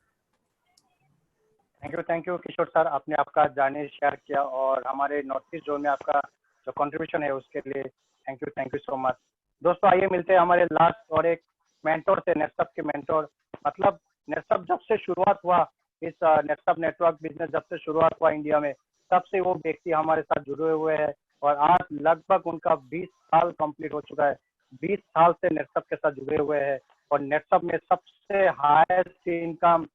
Thank you Kishore sir, आपने आपका जर्नी शेयर किया और हमारे नॉर्थ ईस्ट जोन में आपका जो कंट्रीब्यूशन है उसके लिए थैंक यू सो मच। दोस्तों आइए मिलते हैं हमारे लास्ट और एक मेंटोर से, नेटसप के मेंटोर। मतलब नेटसप जब से शुरुआत हुआ, इस नेटसप नेटवर्क बिजनेस जब से शुरुआत हुआ इंडिया में, तब से वो व्यक्ति हमारे साथ जुड़े हुए हैं और आज लगभग उनका 20 साल कंप्लीट हो चुका है। 20 साल से नेटसप के साथ जुड़े हुए हैं और नेटसप में सबसे हाईएस्ट इनकम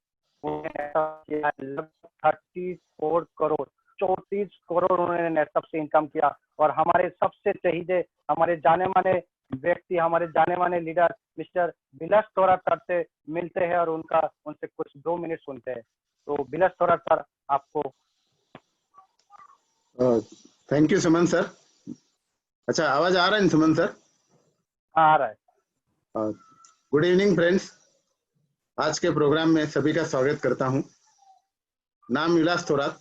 लगभग 34 करोड़ 34 करोड़ उन्होंने नेटसप से इनकम किया। और हमारे सबसे चहीजे, हमारे जाने माने व्यक्ति, हमारे जाने माने leader mister Bilas Thorat sir से मिलते हैं और उनसे कुछ 2 मिनट सुनते हैं। तो बिलास थोराट सर, आपको। Thank you Suman sir. अच्छा, आवाज आ रहा है सुमन सर? हाँ, आ रहा है। गुड इवनिंग फ्रेंड्स, आज के प्रोग्राम में सभी का स्वागत करता हूं। नाम विलास थोराट,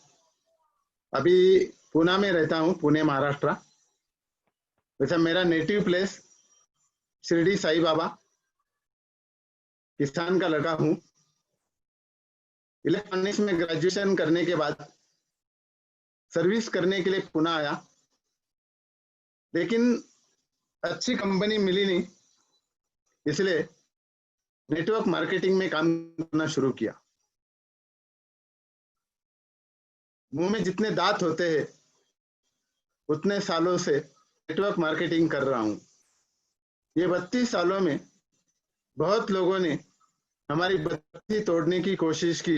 अभी पूना में रहता हूं, पुणे महाराष्ट्र। वैसे मेरा नेटिव प्लेस शिरडी साई बाबा, किसान का लड़का हूं। इलेक्ट्रॉनिक्स में ग्रेजुएशन करने के बाद सर्विस करने के लिए पुणे आया, लेकिन अच्छी कंपनी मिली नहीं, इसलिए नेटवर्क मार्केटिंग में काम करना शुरू किया। मुंह में जितने दांत होते हैं उतने सालों से नेटवर्क मार्केटिंग कर रहा हूं। ये 32 सालों में बहुत लोगों ने हमारी बत्ती तोड़ने की कोशिश की।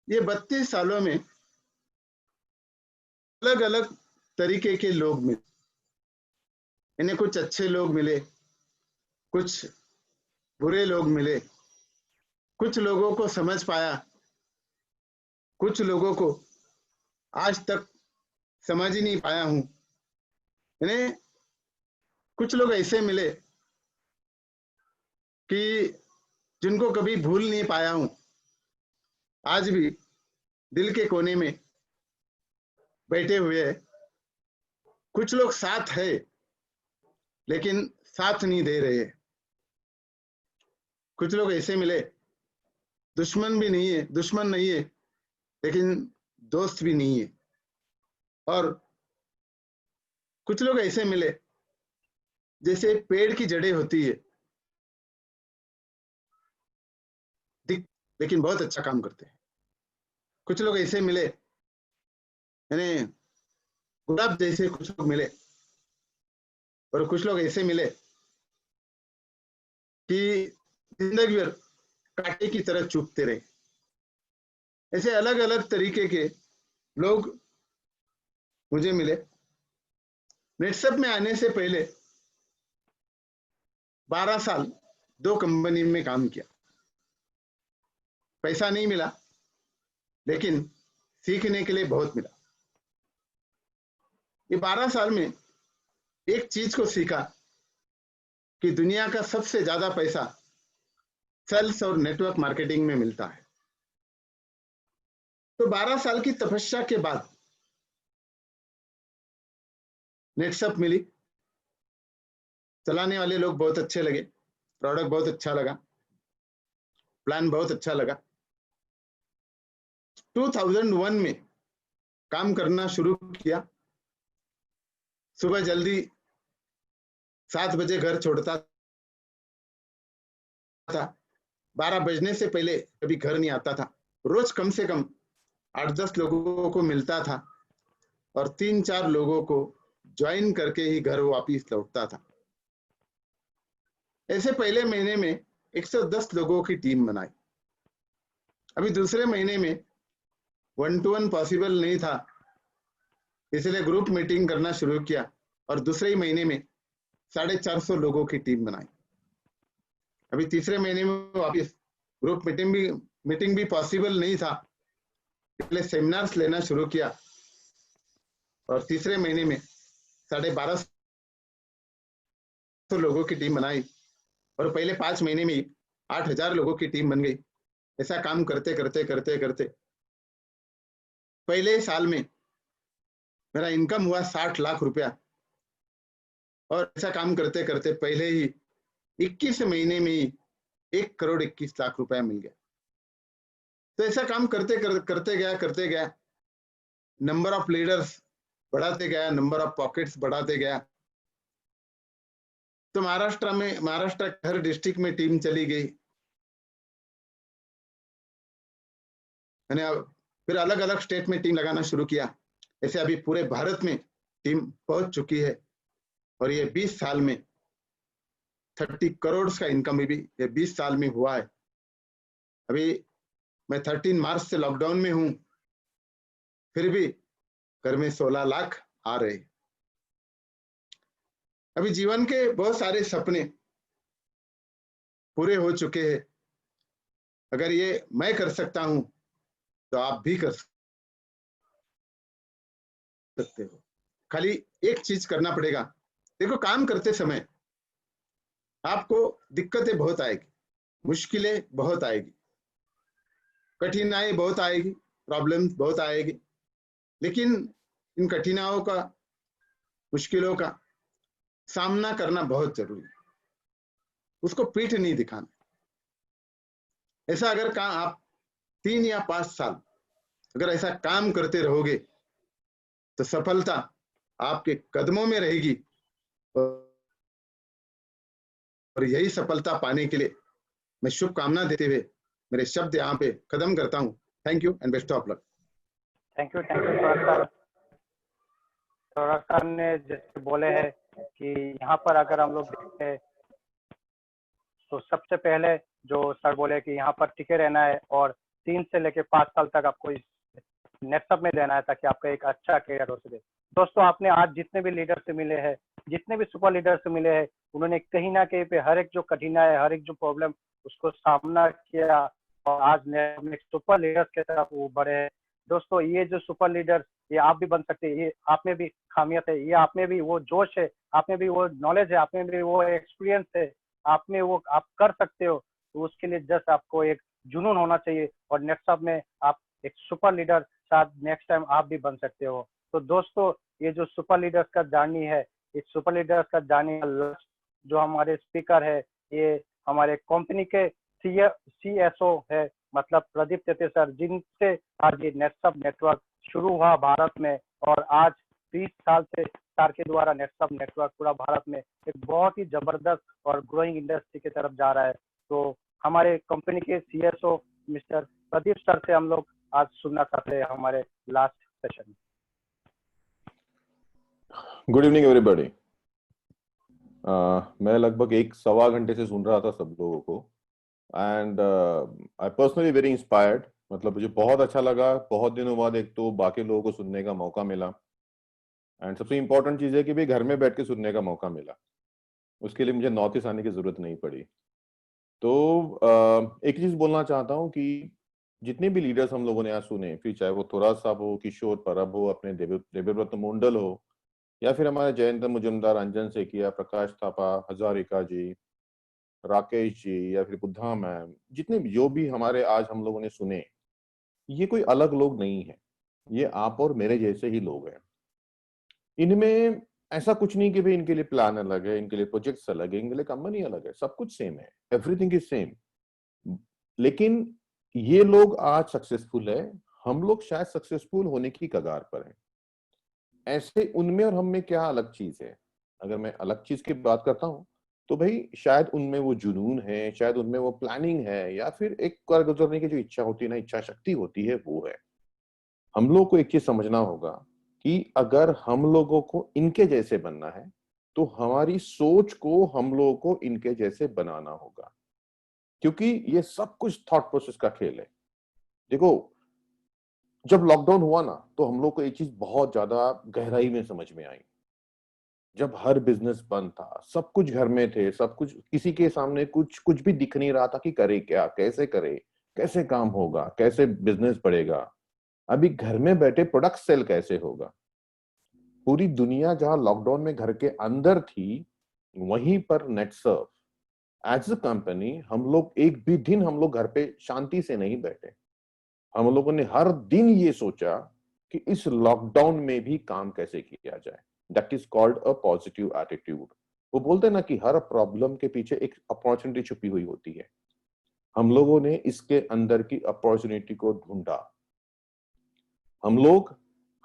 ये 32 सालों में अलग अलग तरीके के लोग मिले, इन्हें कुछ अच्छे लोग मिले, कुछ बुरे लोग मिले, कुछ लोगों को समझ पाया, कुछ लोगों को आज तक समझ ही नहीं पाया हूं। इन्हें कुछ लोग ऐसे मिले कि जिनको कभी भूल नहीं पाया हूं, आज भी दिल के कोने में बैठे हुए हैं। कुछ लोग साथ है लेकिन साथ नहीं दे रहे। कुछ लोग ऐसे मिले, दुश्मन भी नहीं है, दुश्मन नहीं है लेकिन दोस्त भी नहीं है। और कुछ लोग ऐसे मिले जैसे पेड़ की जड़ें होती है, लेकिन बहुत अच्छा काम करते हैं। कुछ लोग ऐसे मिले, यानी गुलाब जैसे कुछ लोग मिले, और कुछ लोग ऐसे मिले कि जिंदगी भर कांटे की तरह चुभते रहे। ऐसे अलग अलग तरीके के लोग मुझे मिले। नेटसप में आने से पहले 12 साल 2 कंपनी में काम किया। पैसा नहीं मिला लेकिन सीखने के लिए बहुत मिला। ये 12 साल में एक चीज को सीखा कि दुनिया का सबसे ज्यादा पैसा सेल्स और नेटवर्क मार्केटिंग में मिलता है। तो 12 साल की तपस्या के बाद नेटसप मिली। चलाने वाले लोग बहुत अच्छे लगे, प्रोडक्ट बहुत अच्छा लगा, प्लान बहुत अच्छा लगा। 2001 में काम करना शुरू किया। सुबह जल्दी 7 बजे घर छोड़ता था, 12 बजने से पहले कभी घर नहीं आता था। रोज कम से कम 8-10 लोगों को मिलता था और 3-4 लोगों को ज्वाइन करके ही घर वापिस लौटता था। ऐसे पहले महीने में 110 लोगों की टीम बनाई। अभी दूसरे महीने में 1-to-1 पॉसिबल नहीं था, इसलिए ग्रुप मीटिंग करना शुरू किया और दूसरे ही महीने में 450 लोगों की टीम बनाई। अभी तीसरे महीने में वापिस ग्रुप मीटिंग भी पॉसिबल नहीं था, इसलिए सेमिनार्स लेना शुरू किया और तीसरे महीने में 1250 200 लोगों की टीम बनाई और पहले 5 महीने में 8,000 लोगों की टीम बन गई। ऐसा काम करते करते करते करते पहले साल में मेरा इनकम हुआ 60 लाख रुपया, और ऐसा काम करते करते पहले ही 21 महीने में ही 1 करोड़ 21 लाख रुपया मिल गया। तो ऐसा काम करते गया, नंबर ऑफ लीडर्स बढ़ाते गया, नंबर ऑफ पॉकेट्स बढ़ाते गया। तो महाराष्ट्र के हर डिस्ट्रिक्ट में टीम चली गई, मैंने फिर अलग अलग स्टेट में टीम लगाना शुरू किया। ऐसे अभी पूरे भारत में टीम पहुंच चुकी है, और ये 20 साल में 30 करोड़ का इनकम भी ये 20 साल में हुआ है। अभी मैं 13 मार्च से लॉकडाउन में हूं, फिर भी घर में 16 लाख आ रहे। अभी जीवन के बहुत सारे सपने पूरे हो चुके हैं। अगर ये मैं कर सकता हूं तो आप भी कर सकते हो। खाली एक चीज करना पड़ेगा। देखो, काम करते समय आपको दिक्कतें बहुत आएगी, मुश्किलें बहुत आएगी, कठिनाई बहुत आएगी, प्रॉब्लम बहुत आएगी, लेकिन इन कठिनाइयों का, मुश्किलों का सामना करना बहुत जरूरी है। उसको पीठ नहीं दिखाना। ऐसा अगर आप 3 या 5 साल अगर ऐसा काम करते रहोगे तो सफलता आपके कदमों में रहेगी, और यही सफलता पाने के लिए मैं शुभकामना देते हुए मेरे शब्द यहाँ पे खत्म करता हूँ। Thank you and best of luck. Thank you Saurabh sir ने जैसे बोले हैं कि यहाँ पर अगर हम लोग देखें तो सबसे पहले जो सर बोले कि यहाँ पर टिके रहना है और 3 से लेकर 5 साल तक आपको इस नेटसप में देना है ताकि आपका एक अच्छा करियर हो सके। दोस्तों, आपने आज जितने भी लीडर से मिले हैं, जितने भी सुपर लीडर से मिले हैं, उन्होंने कहीं ना कहीं पे हर एक जो कठिनाई, हर एक जो प्रॉब्लम, उसको सामना किया और आज सुपर लीडर्स की तरफ वो बढ़े हैं। दोस्तों, ये जो सुपर लीडर, ये आप भी बन सकते हैं। ये आप में भी खामियत है, ये आप में भी वो जोश है, आप में भी वो नॉलेज है, आप में भी वो एक्सपीरियंस है, आप में वो आप कर सकते हो। तो उसके लिए जस्ट आपको एक जुनून होना चाहिए, और नेटसप में आप एक सुपर लीडर शायद नेक्स्ट टाइम आप भी बन सकते हो। तो दोस्तों, ये जो सुपर लीडर्स का जर्नी है, इस सुपर लीडर्स का जर्नी जो हमारे स्पीकर है, ये हमारे कंपनी के CSO है, मतलब प्रदीप तेते सर, जिनसे आज ये नेटसप नेटवर्क शुरू हुआ भारत में, और आज 20 साल से सर के द्वारा नेटसप नेटवर्क पूरा भारत में एक बहुत ही जबरदस्त और ग्रोइंग इंडस्ट्री की तरफ जा रहा है। तो हमारे कंपनी के CSO मिस्टर प्रदीप सर से हम लोग आज सुनना चाहते हैं हमारे last session. Good evening everybody. मैं लगभग 1-1.25 घंटे से सुन रहा था सब लोगों को, and I personally very inspired. मतलब मुझे बहुत अच्छा लगा। बहुत दिनों बाद एक तो बाकी लोगों को सुनने का मौका मिला, एंड सबसे इम्पोर्टेंट चीज़ है कि भी घर में बैठ के सुनने का मौका मिला। उसके लिए मुझे नॉर्थ ईस्ट आने की जरूरत नहीं पड़ी। तो एक चीज़ बोलना चाहता हूँ कि जितने भी लीडर्स हम लोगों ने आज सुने, फिर चाहे वो थोराट साहब हो, किशोर परब हो, अपने देवेव्रत मंडल हो, या फिर हमारे जयंत मुजुमदार, अंजन सेकिया, प्रकाश थापा, हजारिका जी, राकेश जी, या फिर बुद्धा मैम, जितने भी जो भी हमारे आज हम लोगों ने सुने, ये कोई अलग लोग नहीं है। ये आप और मेरे जैसे ही लोग हैं। इनमें ऐसा कुछ नहीं कि भाई इनके लिए प्लान अलग है, इनके लिए प्रोजेक्ट्स अलग है, इनके लिए कंपनी अलग है। सब कुछ सेम है, एवरीथिंग इज सेम। लेकिन ये लोग आज सक्सेसफुल है, हम लोग शायद सक्सेसफुल होने की कगार पर हैं। ऐसे उनमें और हम में क्या अलग चीज है? अगर मैं अलग चीज की बात करता हूं तो भाई शायद उनमें वो जुनून है, शायद उनमें वो प्लानिंग है, या फिर एक कर गुजरने की जो इच्छा होती है ना, इच्छा शक्ति होती है, वो है। हम लोग को एक चीज समझना होगा कि अगर हम लोगों को इनके जैसे बनना है तो हमारी सोच को हम लोगों को इनके जैसे बनाना होगा, क्योंकि ये सब कुछ थॉट प्रोसेस का खेल है। देखो, जब लॉकडाउन हुआ ना तो हम लोग को एक चीज बहुत ज्यादा गहराई में समझ में आई। जब हर बिजनेस बंद था, सब कुछ घर में थे, सब कुछ, किसी के सामने कुछ भी दिख नहीं रहा था कि करे क्या, कैसे करे, कैसे काम होगा, कैसे बिजनेस बढ़ेगा, अभी घर में बैठे प्रोडक्ट सेल कैसे होगा। पूरी दुनिया जहां लॉकडाउन में घर के अंदर थी, वहीं पर नेटसर्फ एज अ कंपनी हम लोग एक भी दिन हम लोग घर पे शांति से नहीं बैठे। हम लोगों ने हर दिन ये सोचा कि इस लॉकडाउन में भी काम कैसे किया जाए। That is called a positive attitude. वो बोलते हैं ना कि हर प्रॉब्लम के पीछे एक अपॉर्चुनिटी छुपी हुई होती है। हम लोगों ने इसके अंदर की अपॉर्चुनिटी को ढूंढा। हम लोग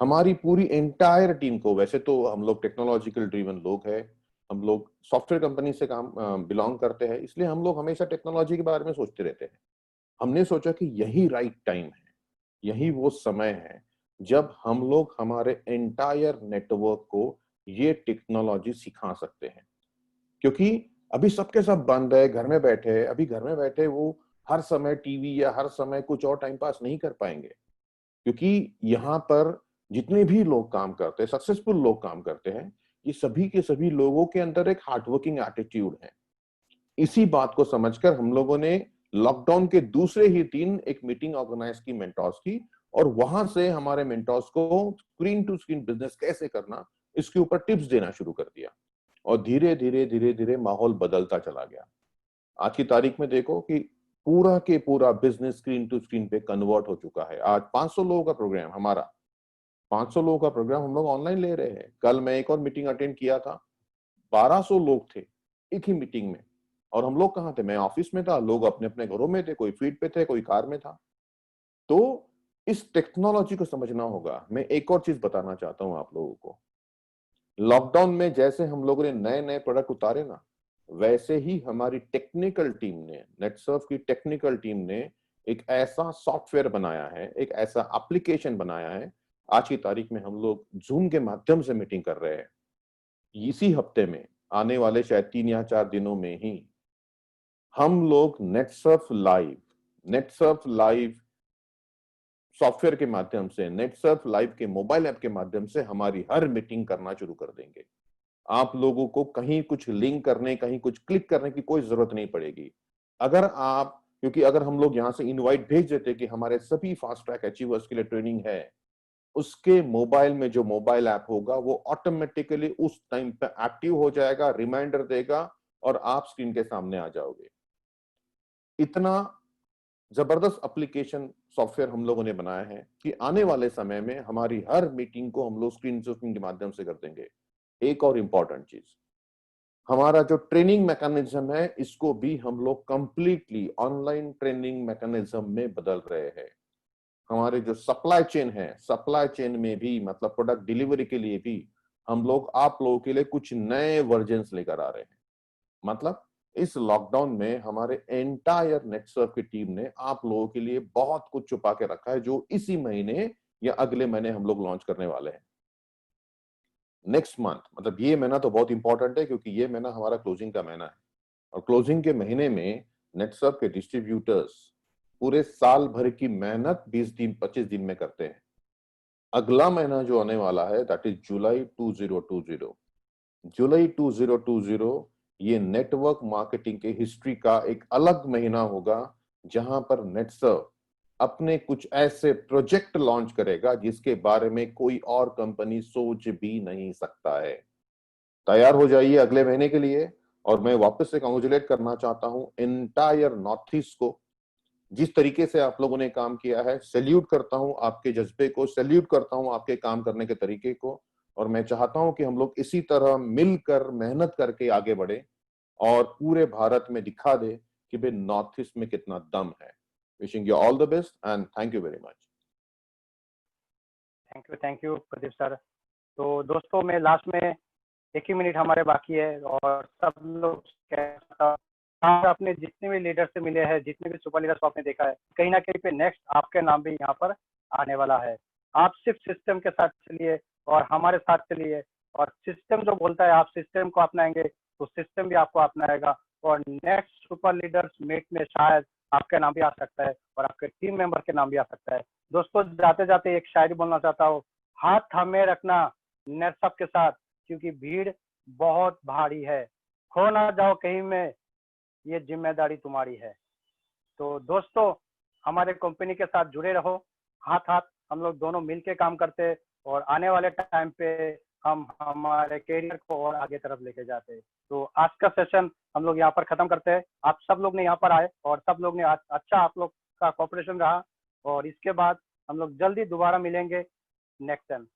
हमारी पूरी एंटायर टीम को, वैसे तो हम लोग टेक्नोलॉजिकल ड्रिवन लोग हैं, हम लोग सॉफ्टवेयर कंपनी से काम बिलोंग करते हैं, इसलिए हम लोग हमेशा टेक्नोलॉजी के बारे में सोचते रहते हैं। हमने सोचा कि यही राइट टाइम है, यही वो समय है जब हम लोग हमारे एंटायर नेटवर्क को ये टेक्नोलॉजी सिखा सकते हैं। क्योंकि अभी सबके सब बंद है, घर में बैठे हैं। अभी घर में बैठे वो हर समय टीवी या हर समय कुछ और टाइम पास नहीं कर पाएंगे, क्योंकि यहाँ पर जितने भी लोग काम करते हैं, सक्सेसफुल लोग काम करते हैं, ये सभी के सभी लोगों के अंदर एक हार्डवर्किंग एटीट्यूड है। इसी बात को समझकर हम लोगों ने लॉकडाउन के दूसरे ही दिन एक मीटिंग ऑर्गेनाइज की मेंटोर्स की, और वहां से हमारे मेंटोर्स को स्क्रीन टू स्क्रीन बिजनेस कैसे करना इसके ऊपर टिप्स देना शुरू कर दिया। और धीरे धीरे धीरे धीरे माहौल बदलता चला गया। आज की तारीख में देखो कि पूरा के पूरा बिजनेस स्क्रीन टू स्क्रीन पे कन्वर्ट हो चुका है। आज 500 लोगों का प्रोग्राम, हमारा 500 लोगों का प्रोग्राम हम लोग ऑनलाइन ले रहे हैं। कल मैं एक और मीटिंग अटेंड किया था, 1200 लोग थे एक ही मीटिंग में। और हम लोग कहाँ थे? मैं ऑफिस में था, लोग अपने अपने घरों में थे, कोई फील्ड पे थे, कोई कार में था। तो इस टेक्नोलॉजी को समझना होगा। मैं एक और चीज बताना चाहता हूं आप लोगों को। लॉकडाउन में जैसे हम लोगों ने नए नए प्रोडक्ट उतारे ना, वैसे ही हमारी टेक्निकल टीम ने, नेटसर्फ की टेक्निकल टीम ने एक ऐसा सॉफ्टवेयर बनाया है, एक ऐसा एप्लीकेशन बनाया है। आज की तारीख में हम लोग जूम के माध्यम से मीटिंग कर रहे हैं। इसी हफ्ते में, आने वाले शायद 3 या 4 दिनों में ही हम लोग नेटसर्फ लाइव सॉफ्टवेयर के माध्यम से, नेटसर्फ लाइव के मोबाइल ऐप के माध्यम से हमारी हर मीटिंग करना शुरू कर देंगे। आप लोगों को कहीं कुछ लिंक करने, कहीं कुछ क्लिक करने की कोई जरूरत नहीं पड़ेगी। क्योंकि अगर हम लोग यहाँ से इनवाइट भेज देते कि हमारे सभी फास्ट ट्रैक अचीवर्स के लिए ट्रेनिंग है, उसके मोबाइल में जो मोबाइल ऐप होगा वो ऑटोमेटिकली उस टाइम पे एक्टिव हो जाएगा, रिमाइंडर देगा और आप स्क्रीन के सामने आ जाओगे। इतना जबरदस्त एप्लीकेशन सॉफ्टवेयर हम लोगों ने बनाया है कि आने वाले समय में हमारी हर मीटिंग को हम लोग स्क्रीन के माध्यम से कर देंगे। एक और इंपॉर्टेंट चीज, हमारा जो ट्रेनिंग मैकेनिज्म है, इसको भी हम लोग कंप्लीटली ऑनलाइन ट्रेनिंग मैकेनिज्म में बदल रहे हैं। हमारे जो सप्लाई चेन है, सप्लाई चेन में भी, मतलब प्रोडक्ट डिलीवरी के लिए भी हम लोग आप लोगों के लिए कुछ नए वर्जन्स लेकर आ रहे हैं। मतलब इस लॉकडाउन में हमारे एंटायर नेटसर्फ की टीम ने आप लोगों के लिए बहुत कुछ छुपा के रखा है, जो इसी महीने या अगले महीने हम लोग लॉन्च करने वाले हैं। नेक्स्ट मंथ, मतलब ये महीना तो बहुत इंपॉर्टेंट है, क्योंकि ये महीना हमारा क्लोजिंग का महीना है। और क्लोजिंग के महीने में नेटसर्फ के डिस्ट्रीब्यूटर्स पूरे साल भर की मेहनत 20 दिन 25 दिन में करते हैं। अगला महीना जो आने वाला है, दैट इज जुलाई 2020। जुलाई 2020 ये नेटवर्क मार्केटिंग के हिस्ट्री का एक अलग महीना होगा, जहां पर नेटसर्फ अपने कुछ ऐसे प्रोजेक्ट लॉन्च करेगा जिसके बारे में कोई और कंपनी सोच भी नहीं सकता है। तैयार हो जाइए अगले महीने के लिए। और मैं वापस से कांग्रेचुलेट करना चाहता हूं एंटायर नॉर्थ ईस्ट को। जिस तरीके से आप लोगों ने काम किया है, सैल्यूट करता हूं आपके जज्बे को, सैल्यूट करता हूं आपके काम करने के तरीके को। और मैं चाहता हूं कि हम लोग इसी तरह मिलकर मेहनत करके आगे बढ़े और पूरे भारत में दिखा दे कि भाई नॉर्थ ईस्ट में कितना दम है। Wishing you all the best and thank you very much. Thank you Pradeep sir. तो दोस्तों, मैं लास्ट में 1 ही मिनट हमारे बाकी है, और सब लोग अपने जितने भी लीडर से मिले हैं, जितने भी सुपर लीडर्स को आपने देखा है, कहीं ना कहीं पे नेक्स्ट आपके नाम भी यहाँ पर आने वाला है। आप सिर्फ सिस्टम के साथ चलिए और हमारे साथ चलिए, और सिस्टम जो बोलता है आप सिस्टम को अपनाएंगे तो सिस्टम भी आपको अपनाएगा, और नेक्स्ट सुपर लीडर्स मीट में शायद आपका नाम भी आ सकता है और आपके टीम मेंबर के नाम भी आ सकता है। दोस्तों, जाते जाते एक शायरी बोलना चाहता हूँ, हाथ थामे रखना नेटसर्फ के साथ, क्योंकि भीड़ बहुत भारी है, खो ना जाओ कहीं में, ये जिम्मेदारी तुम्हारी है। तो दोस्तों, हमारे कंपनी के साथ जुड़े रहो, हाथ हाथ हम लोग दोनों मिलके काम करते हैं, और आने वाले टाइम पे हम हमारे कैरियर को और आगे तरफ लेके जाते हैं। तो आज का सेशन हम लोग यहाँ पर खत्म करते हैं। आप सब लोग ने यहाँ पर आए और सब लोग ने अच्छा आप लोग का कोऑपरेशन रहा, और इसके बाद हम लोग जल्दी दोबारा मिलेंगे नेक्स्ट टाइम।